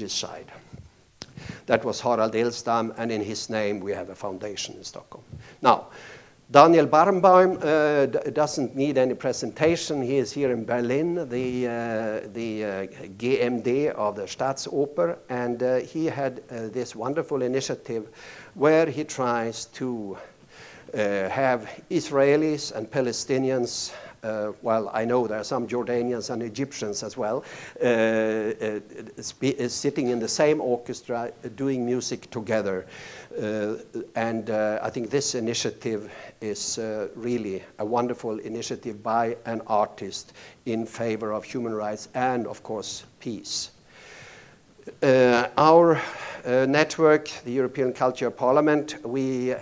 side. That was Harald Edelstam, and in his name we have a foundation in Stockholm. Now, Daniel Barnbaum doesn't need any presentation. He is here in Berlin, the GMD of the Staatsoper, and he had this wonderful initiative where he tries to have Israelis and Palestinians, well, I know there are some Jordanians and Egyptians as well, sitting in the same orchestra, doing music together. I think this initiative is really a wonderful initiative by an artist in favor of human rights and, of course, peace. Our network, the European Culture Parliament, we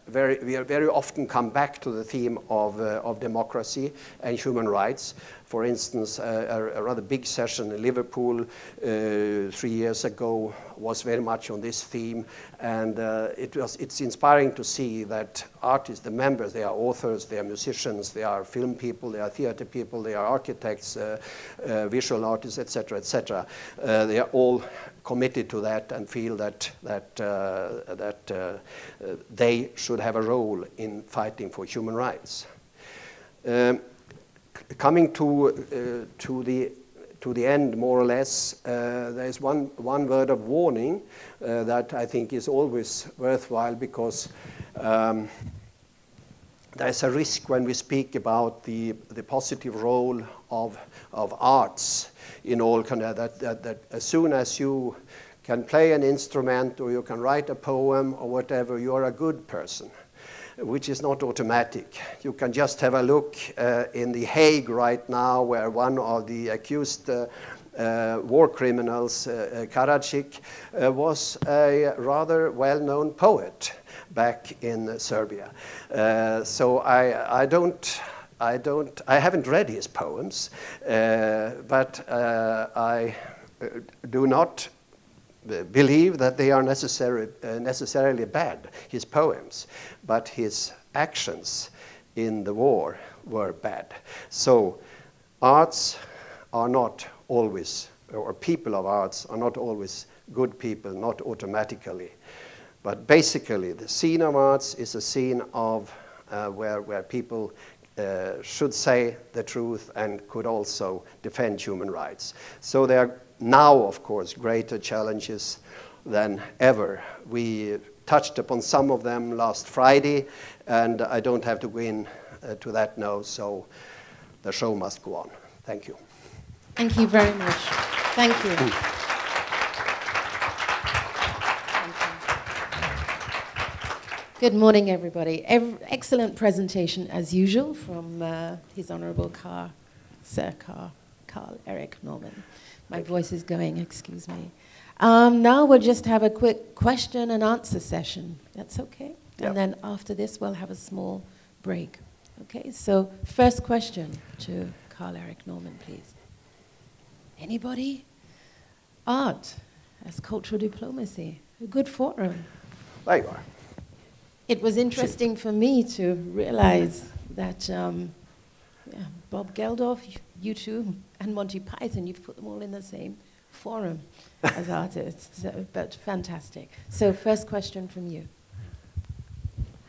very often come back to the theme of democracy and human rights. For instance, a rather big session in Liverpool 3 years ago was very much on this theme, and it's inspiring to see that artists, the members, they are authors, they are musicians, they are film people, they are theater people, they are architects, visual artists, etc., etc. They are all committed to that and feel that they should have a role in fighting for human rights. Coming to the end, more or less, there is one word of warning that I think is always worthwhile, because there's a risk when we speak about the positive role of arts in all kind of that as soon as you can play an instrument or you can write a poem or whatever, you are a good person, which is not automatic. You can just have a look in The Hague right now, where one of the accused war criminals, Karadzic, was a rather well-known poet back in Serbia. So I haven't read his poems, but I do not believe that they are necessarily bad, his poems, but his actions in the war were bad. So arts are not always, or people of arts are not always good people, not automatically. But basically, the scene of arts is a scene of where people should say the truth and could also defend human rights. So there are now, of course, greater challenges than ever. We touched upon some of them last Friday, and I don't have to go in to that now, so the show must go on. Thank you. Thank you very much. Thank you. Good morning, everybody. Excellent presentation, as usual, from His Honourable Sir Karl-Erik Normann. My voice is going, excuse me. Now we'll just have a quick question and answer session. That's okay? Yep. And then after this, we'll have a small break. Okay, so first question to Karl-Erik Normann, please. Anybody? Art as cultural diplomacy, a good forum. There you are. It was interesting for me to realize that Bob Geldof, you two, and Monty Python, you've put them all in the same forum as artists, but fantastic. So first question from you.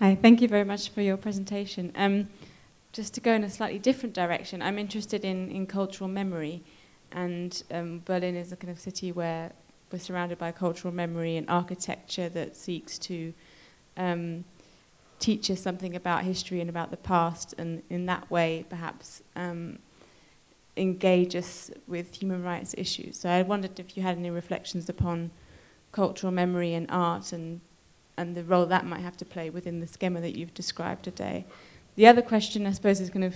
Hi, thank you very much for your presentation. Just to go in a slightly different direction, I'm interested in cultural memory, and Berlin is a kind of city where we're surrounded by cultural memory and architecture that seeks to teach us something about history and about the past, and in that way perhaps engage us with human rights issues. So I wondered if you had any reflections upon cultural memory and art and the role that might have to play within the schema that you've described today. The other question, I suppose, is kind of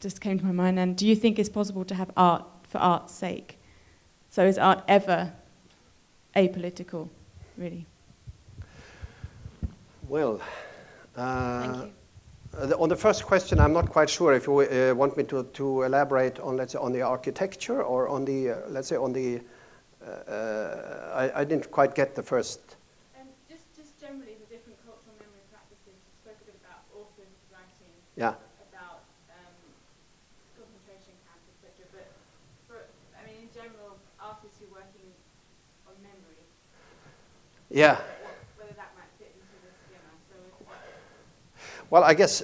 just came to my mind, and do you think it's possible to have art for art's sake? So is art ever apolitical, really? Well, Thank you. on the first question, I'm not quite sure if you want me to elaborate on, let's say, on the architecture or on the, let's say, on the. I didn't quite get the first. Just generally the different cultural memory practices. You spoke a bit about authors writing. Yeah. About concentration camps, etc. But I mean, in general, artists who are working on memory. Yeah. Whether that might fit into the schema. Well, I guess,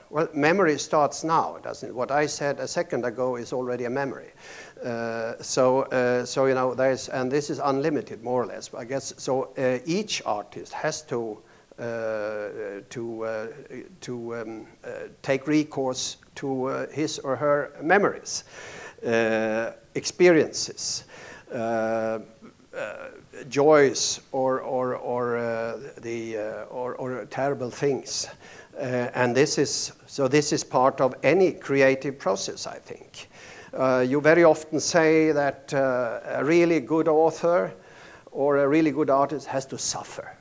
well, memory starts now, doesn't it? What I said a second ago is already a memory. So you know, there's, and this is unlimited, more or less. I guess so. Each artist has to take recourse to his or her memories, experiences, joys, or terrible things, and this is part of any creative process, I think. You very often say that a really good author or a really good artist has to suffer.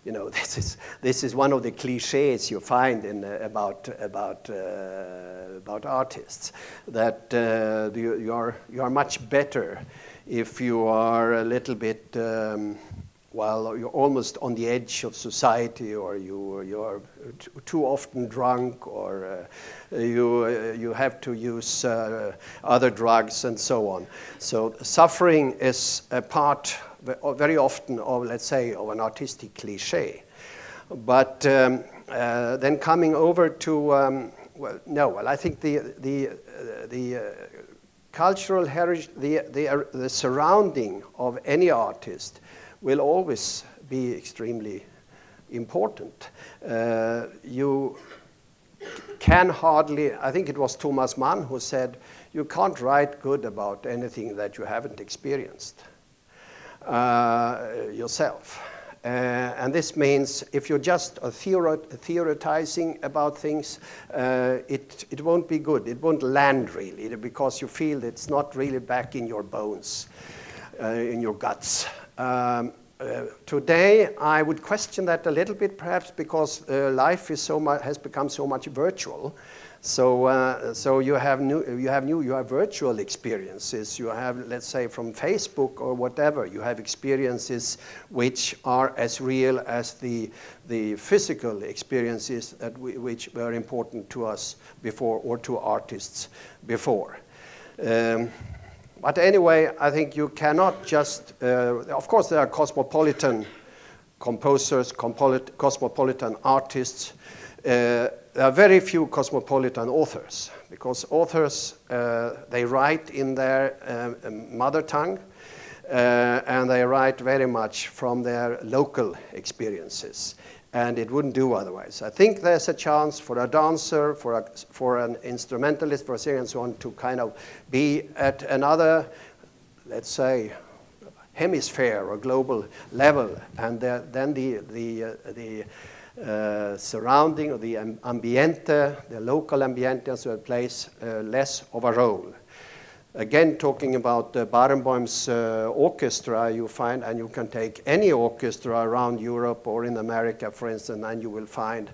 You know, this is one of the cliches you find in about artists, that you are much better if you are a little bit while you're almost on the edge of society, or you are too often drunk, or you have to use other drugs and so on. So suffering is a part very often of, let's say, of an artistic cliche. But then coming over to I think the cultural heritage, the surrounding of any artist will always be extremely important. You can hardly, I think it was Tomas Mann who said, you can't write good about anything that you haven't experienced yourself. And this means if you're just theoretizing about things, it won't be good. It won't land really, because you feel it's not really back in your bones, in your guts. Today, I would question that a little bit, perhaps because life is has become so much virtual. So you have virtual experiences. You have, let's say, from Facebook or whatever, you have experiences which are as real as the physical experiences which were important to us before, or to artists before. But anyway, I think you cannot just, of course there are cosmopolitan composers, cosmopolitan artists. There are very few cosmopolitan authors, because authors, they write in their mother tongue, and they write very much from their local experiences. And it wouldn't do otherwise. I think there's a chance for a dancer, for an instrumentalist, for a singer and so on, to kind of be at another, let's say, hemisphere or global level, and then the surrounding, or the ambiente, the local ambiente, so it plays less of a role. Again, talking about Barenboim's orchestra, you find, and you can take any orchestra around Europe or in America, for instance, and you will find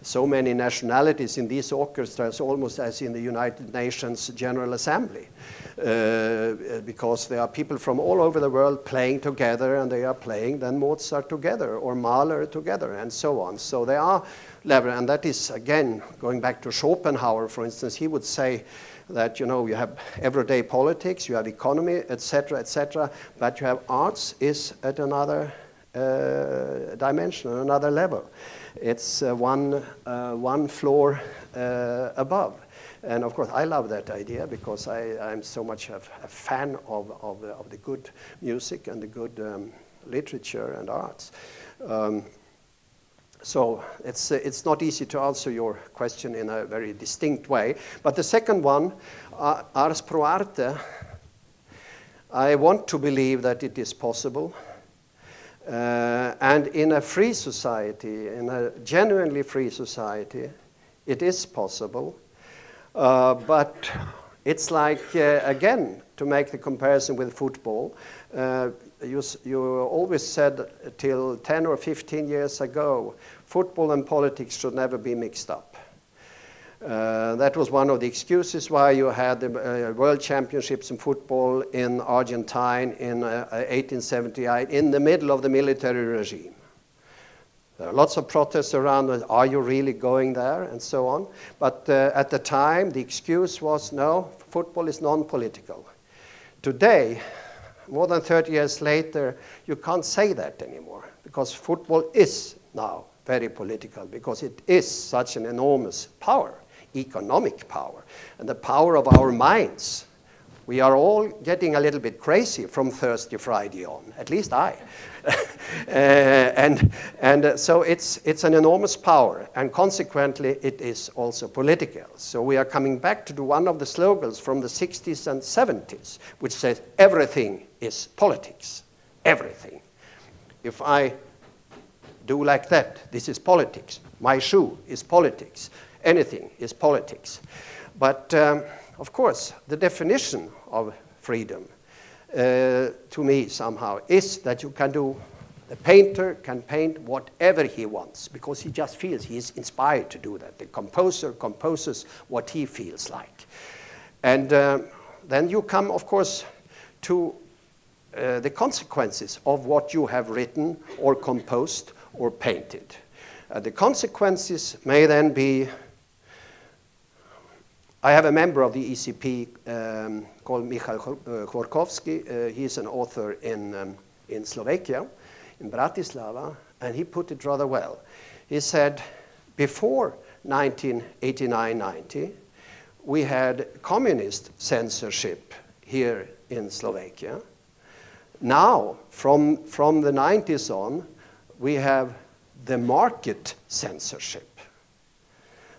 so many nationalities in these orchestras, almost as in the United Nations General Assembly, because there are people from all over the world playing together, and they are playing then Mozart together, or Mahler together, and so on. So they are level, and that is, again, going back to Schopenhauer, for instance, he would say that, you know, you have everyday politics, you have economy, etc., but you have arts is at another dimension, another level. It's one floor above. And of course, I love that idea because I'm so much a fan of the good music and the good literature and arts. So it's not easy to answer your question in a very distinct way. But the second one, ars pro arte, I want to believe that it is possible. And in a free society, in a genuinely free society, it is possible. But it's like, again, to make the comparison with football, you always said till 10 or 15 years ago, football and politics should never be mixed up. That was one of the excuses why you had the World Championships in football in Argentina in 1878 in the middle of the military regime. There are lots of protests around, are you really going there, and so on. But at the time, the excuse was, no, football is non-political. Today, more than 30 years later, you can't say that anymore, because football is now very political, because it is such an enormous power, economic power, and the power of our minds. We are all getting a little bit crazy from Thursday, Friday on, at least I. So it's an enormous power, and consequently it is also political. So we are coming back to one of the slogans from the 60s and 70s, which says everything is politics, everything. If I do like that, this is politics. My shoe is politics. Anything is politics. But of course, the definition of freedom to me somehow is that you can do, the painter can paint whatever he wants because he just feels he is inspired to do that. The composer composes what he feels like. And then you come, of course, to the consequences of what you have written or composed or painted. The consequences may then be, I have a member of the ECP called Michal Chorkovsky. He's an author in Slovakia, in Bratislava, and he put it rather well. He said, before 1989-90, we had communist censorship here in Slovakia. Now, from the 90s on, we have the market censorship.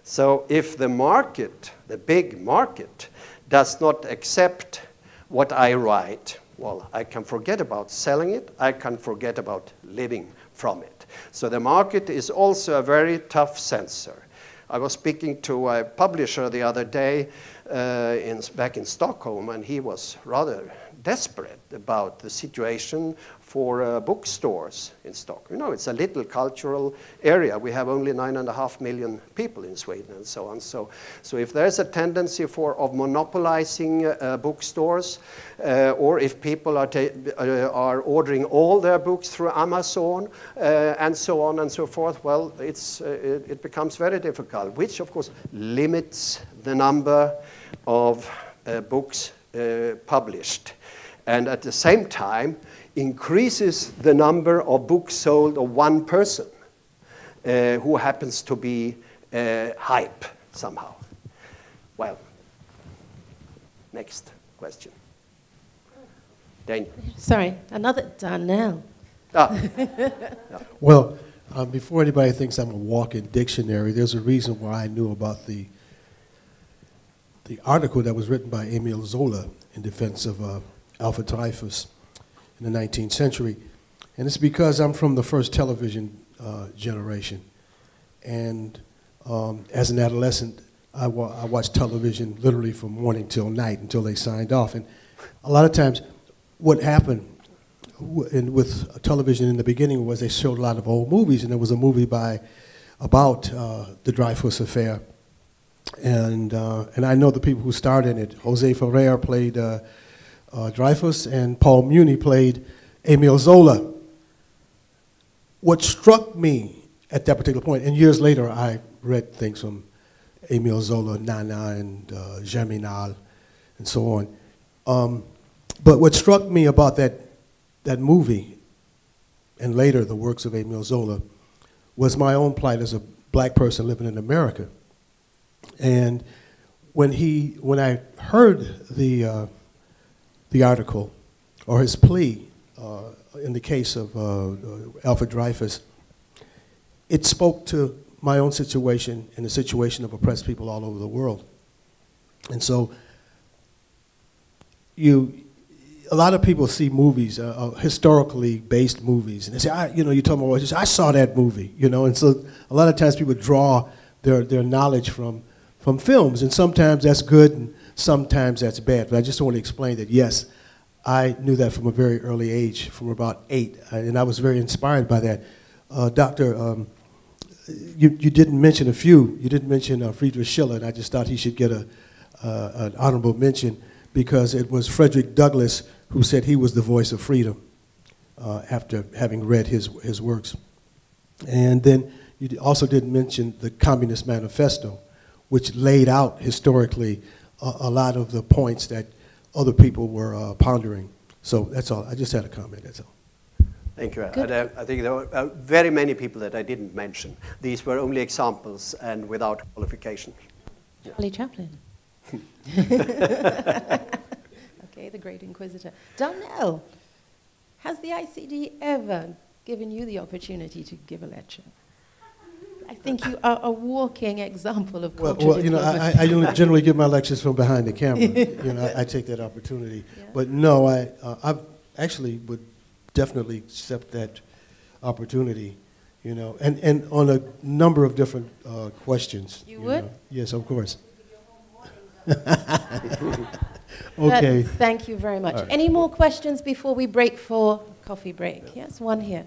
So if the market, the big market, does not accept what I write, well, I can forget about selling it, I can forget about living from it. So the market is also a very tough censor. I was speaking to a publisher the other day back in Stockholm, and he was rather desperate about the situation for bookstores in Stockholm. You know, it's a little cultural area. We have only 9.5 million people in Sweden and so on. So if there's a tendency of monopolizing bookstores, or if people are ordering all their books through Amazon, and so on and so forth, well, it becomes very difficult, which of course limits the number of books published. And at the same time, increases the number of books sold of one person who happens to be hype somehow. Well, next question. Daniel. Sorry, another Darnell. Well, before anybody thinks I'm a walking dictionary, there's a reason why I knew about the article that was written by Emile Zola in defense of Alfred Dreyfus in the 19th century. And it's because I'm from the first television generation. And as an adolescent, I watched television literally from morning till night until they signed off. And a lot of times what happened with television in the beginning was they showed a lot of old movies, and there was a movie about the Dreyfus affair. And I know the people who starred in it. Jose Ferrer played Dreyfus, and Paul Muni played Emile Zola. What struck me at that particular point, and years later I read things from Emile Zola, Nana, and Germinal, and so on. But what struck me about that movie, and later the works of Emile Zola, was my own plight as a black person living in America. And when I heard the article or his plea in the case of Alfred Dreyfus, it spoke to my own situation and the situation of oppressed people all over the world. And so a lot of people see movies, historically based movies, and they say, you told me, I saw that movie, and so a lot of times people draw their knowledge from films, and sometimes that's good and sometimes that's bad. But I just want to explain that, yes, I knew that from a very early age, from about 8, and I was very inspired by that. Doctor, you didn't mention a few. You didn't mention Friedrich Schiller, and I just thought he should get an honorable mention because it was Frederick Douglass who said he was the voice of freedom after having read his works. And then you also didn't mention the Communist Manifesto, which laid out historically a lot of the points that other people were pondering. So that's all. I just had a comment, that's all. Thank you. I think there were very many people that I didn't mention. These were only examples and without qualification. Charlie Chaplin. Okay, the great inquisitor. Darnell, has the ICD ever given you the opportunity to give a lecture? I think you are a walking example of culture. Well, I don't generally give my lectures from behind the camera. I take that opportunity. Yeah. But no, I actually would definitely accept that opportunity, and on a number of different questions. You would? Yes, of course. Okay. But thank you very much. Right. Any more questions before we break for coffee break? Yes, one here.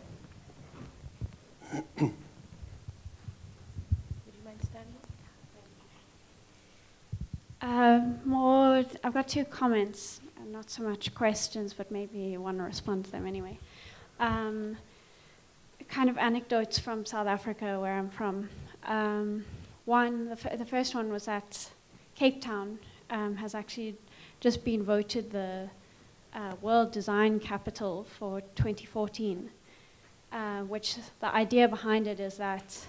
Would you mind standing? I've got 2 comments, and not so much questions, but maybe you want to respond to them anyway. Kind of anecdotes from South Africa, where I'm from. The first one was that Cape Town has actually just been voted the World Design Capital for 2014, which the idea behind it is that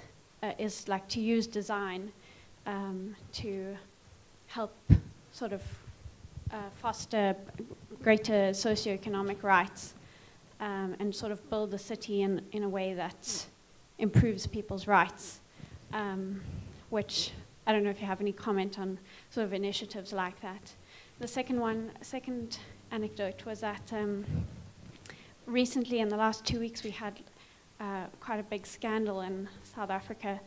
is like to use design to help sort of foster greater socioeconomic rights and sort of build the city in a way that improves people's rights, which I don't know if you have any comment on sort of initiatives like that. The second anecdote was that recently in the last 2 weeks we had quite a big scandal in South Africa.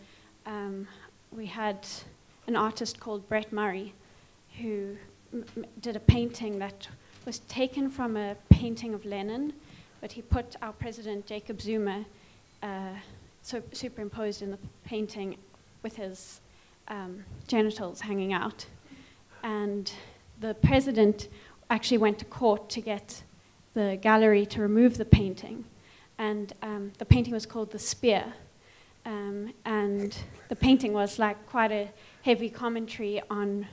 We had an artist called Brett Murray who did a painting that was taken from a painting of Lenin, but he put our president Jacob Zuma superimposed in the painting with his genitals hanging out. And the president actually went to court to get the gallery to remove the painting. And the painting was called The Spear. And the painting was like quite a heavy commentary on,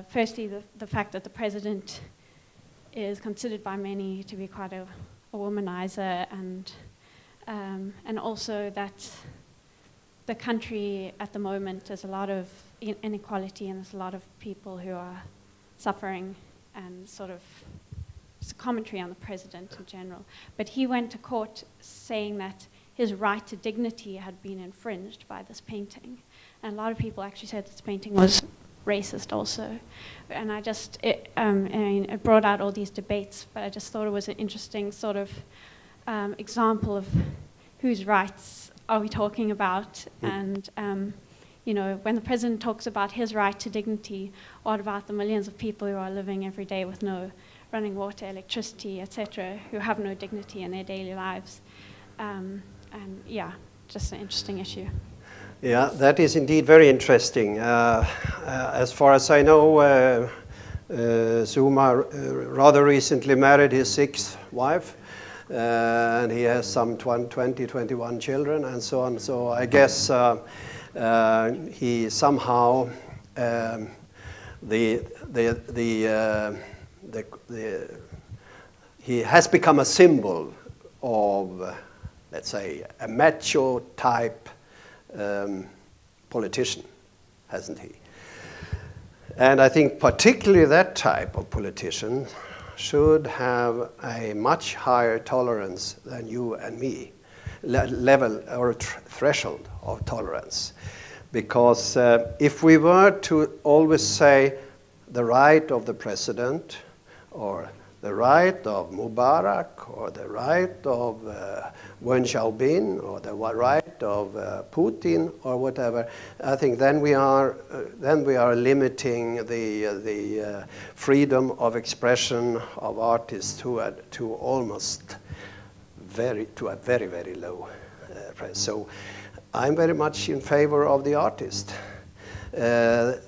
firstly, the fact that the president is considered by many to be quite a womanizer, and also that the country at the moment, there's a lot of inequality and there's a lot of people who are suffering, and sort of it's a commentary on the president in general. But he went to court saying that his right to dignity had been infringed by this painting. And a lot of people actually said this painting was racist also. And it brought out all these debates, but I just thought it was an interesting sort of example of whose rights are we talking about. And when the president talks about his right to dignity, what about the millions of people who are living every day with no running water, electricity, etc., who have no dignity in their daily lives? Just an interesting issue. Yeah, that is indeed very interesting. As far as I know, Zuma rather recently married his 6th wife, and he has some 21 children and so on. So I guess he somehow he has become a symbol of, let's say, a macho type politician, hasn't he? And I think particularly that type of politician should have a much higher tolerance than you and me, level or threshold of tolerance. Because if we were to always say the right of the president, or the right of Mubarak, or the right of Wen Xiaobin, or the right of Putin, or whatever, I think then we are limiting the freedom of expression of artists to a very very low price. So I'm very much in favor of the artist,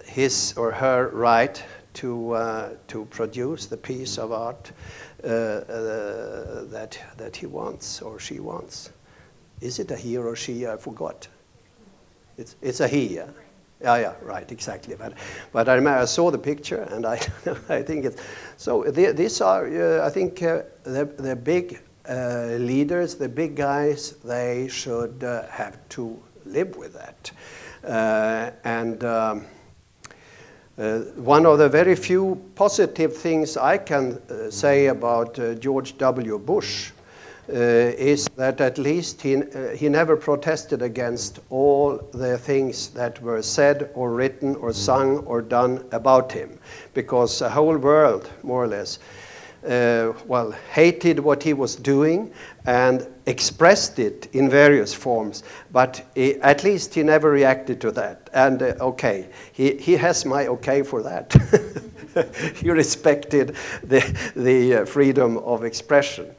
his or her right to produce the piece of art that he wants or she wants. Is it a he or she? I forgot. It's a he. Yeah, yeah, right, exactly. But I remember I saw the picture, and I I think it's so. These are I think the big leaders, the big guys. They should have to live with that, one of the very few positive things I can say about George W. Bush is that at least he never protested against all the things that were said or written or sung or done about him, because the whole world, more or less, hated what he was doing and expressed it in various forms, but at least he never reacted to that. And okay, he has my okay for that. He respected the freedom of expression.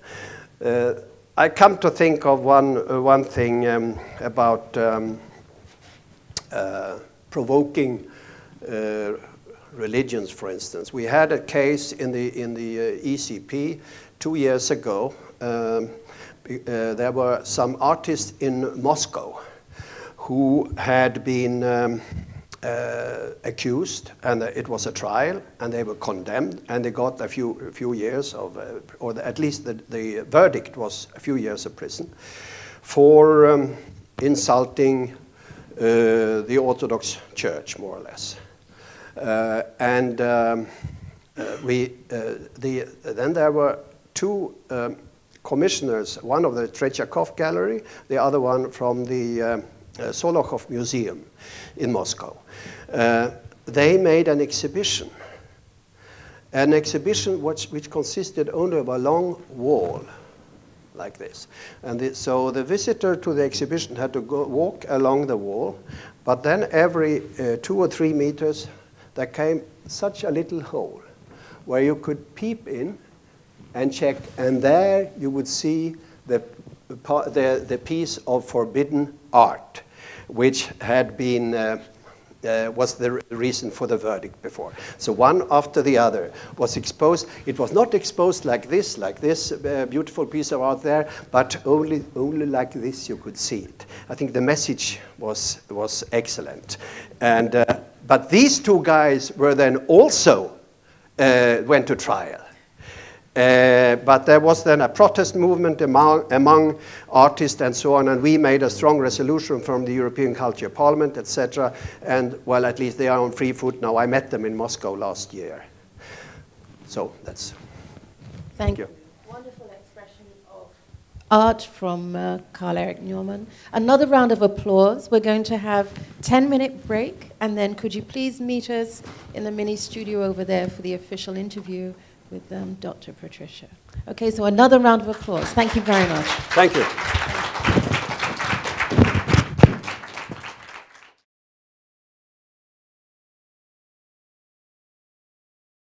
I come to think of one thing about provoking religions, for instance. We had a case in the ECP 2 years ago. There were some artists in Moscow who had been accused, and it was a trial, and they were condemned, and they got a few years of, or at least the verdict was a few years of prison for insulting the Orthodox Church, more or less. Then there were two commissioners, one of the Tretyakov Gallery, the other one from the Solokhov Museum in Moscow. They made an exhibition which consisted only of a long wall like this. And so the visitor to the exhibition had to walk along the wall, but then every 2 or 3 meters there came such a little hole where you could peep in and check, and there you would see the piece of forbidden art, which had been was the reason for the verdict before. So one after the other was exposed. It was not exposed like this beautiful piece of art there, but only like this you could see it. I think the message was excellent. And but these two guys were then also went to trial. But there was then a protest movement among artists and so on, and we made a strong resolution from the European Culture Parliament, etc. And, well, at least they are on free foot now. I met them in Moscow last year. So that's... Thank you. Wonderful expression of art from Karl-Erik Normann. Another round of applause. We're going to have a 10-minute break, and then could you please meet us in the mini studio over there for the official interview with Dr. Patricia. Okay, so another round of applause. Thank you very much. Thank you.